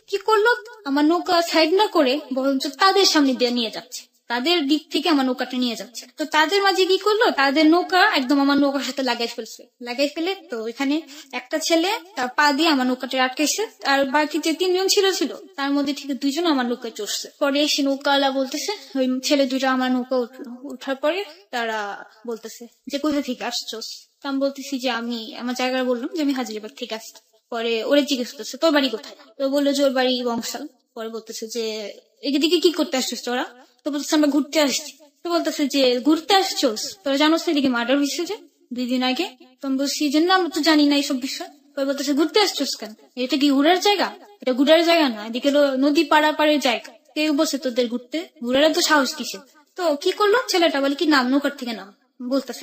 কি করলো, আমার নৌকা সাইড না করে বরঞ্চ তাদের সামনে দিয়ে নিয়ে যাচ্ছে, তাদের দিক থেকে আমার নৌকাটা নিয়ে যাচ্ছে। তো তাদের মাঝে কি করলো, তাদের নৌকা একদম আমার নৌকার সাথে লাগাই ফেলে। তো এখানে একটা ছেলে তার পা দিয়ে আমার নৌকাটা আটকাইছে, আর বাকি যে 3জন ছিল তার মধ্যে থেকে 2জন আমার নৌকায় চড়ছে। পরে এসে নৌকাওয়ালা বলতেছে, ওই ছেলে 2টা আমার নৌকা উঠার পরে তারা বলতেছে যে কোথা থেকে আসছোস। আমি বলতেছি যে আমি আমার জায়গা বললাম যে আমি হাজারীবাগ থেকে আসছি। পরে ওরে জিজ্ঞেস করতেছে তোর বাড়ি কোথায়? তো বললো যে ওর বাড়ি বংশাল। পরে বলতেছে যে এদিকে কি করতে আসছিস তোরা? তো বলতেছে আমরা ঘুরতে আসছি। তো বলতেছে যে ঘুরতে আসছোস, তোরা জানোস এদিকে মার্ডার হয়েছে যে 2 দিন আগে? তো আমি বলছি যে না আমরা তো জানি না এইসব বিষয়। পরে বলতেছে ঘুরতে আসছোস কেন, এটা কি ঘুরার জায়গা? এটা ঘুরার জায়গা না, এদিকে নদী পাড়াপাড়ের জায়গা, কেউ বলছে তোদের ঘুরার তো সাহস কিসে? তো কি করলো ছেলেটা, বলে কি নাম, নৌকার থেকে নাম, বলতেছে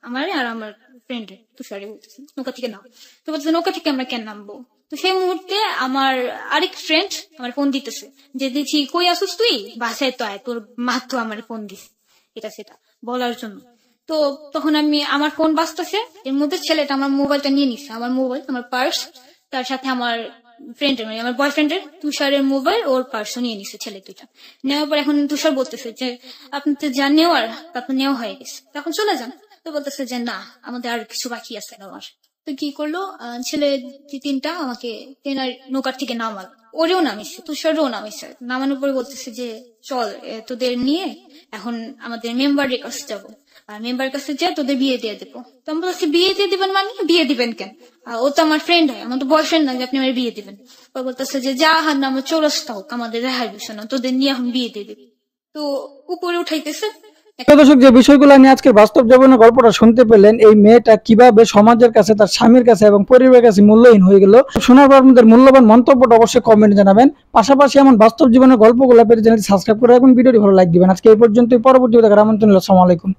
আমারে আর আমার ফ্রেন্ড তুষারে বলতেছে নৌকা থেকে নাম। তো বলতেছে নৌকা থেকে আমরা কেন নামবো? তো সেই মুহূর্তে আমার আরেক ফ্রেন্ড আমার ফোন দিতেছে যে দেখছি কই আসুস তুই, বাসায় তো আয়, তোর মা তো আমার ফোন দিস এটা সেটা বলার জন্য। তো তখন আমার ফোন বাজতেছে, এর মধ্যে ছেলেটা আমার মোবাইলটা নিয়ে নিছে, আমার মোবাইল, আমার পার্স, তার সাথে আমার ফ্রেন্ডের মানে আমার বয়ফ্রেন্ডের তুষারের মোবাইল, ওর পার্সও নিয়ে নিছে ছেলে 2টা। নেওয়ার পর এখন তুষার বলতেছে যে আপনি তো যা নেওয়ার তারপর নেওয়া হয়ে গেছে, তখন চলে যান। তো বলতেছে যে না আমাদের আর কিছু বাকি আছে নেওয়ার। তো কি করলো, ছেলে 3টা আমাকে ট্রেনার নৌকার থেকে নামাল, ওরেও নামিছে, তুষারেও নামিছে। নামানোর পরে বলতেছে যে চল তোদের নিয়ে এখন আমাদের মেম্বারের কাছে যাবো, আর মেম্বার কাছে যা তোদের বিয়ে দিয়ে দেবো। তো আমি বলছি বিয়ে দিয়ে দিবেন মানে, বিয়ে দিবেন কেন, ও তো আমার ফ্রেন্ড হয়, আমার তো বয়ফ্রেন্ড না যে আপনি আমার বিয়ে দিবেন। ও বলতেছে যে যা হার নাম চৌরাস্তা হোক, আমাদের রেহাই বিষয় না, তোদের নিয়ে এখন বিয়ে দিয়ে দিবি। তো উপরে উঠাইতেছে। দর্শক, যে বিষয়গুলো নিয়ে আজকের বাস্তব জীবনের গল্পটা শুনতে পেলেন, এই মেয়েটা কিভাবে সমাজের কাছে, তার স্বামীর কাছে এবং পরিবারের কাছে মূল্যহীন হয়ে গেল, শোনার পর আপনাদের মূল্যবান মন্তব্যটা অবশ্যই কমেন্ট জানাবেন। পাশাপাশি এমন বাস্তব জীবনের গল্পগুলো পেতে চ্যানেলটি সাবস্ক্রাইব করে রাখবেন, ভিডিওটি ভালো লাইক দিবেন। আজকে এই পর্যন্তই, পরবর্তী দেখার আমন্ত্রণ। আসসালামু আলাইকুম।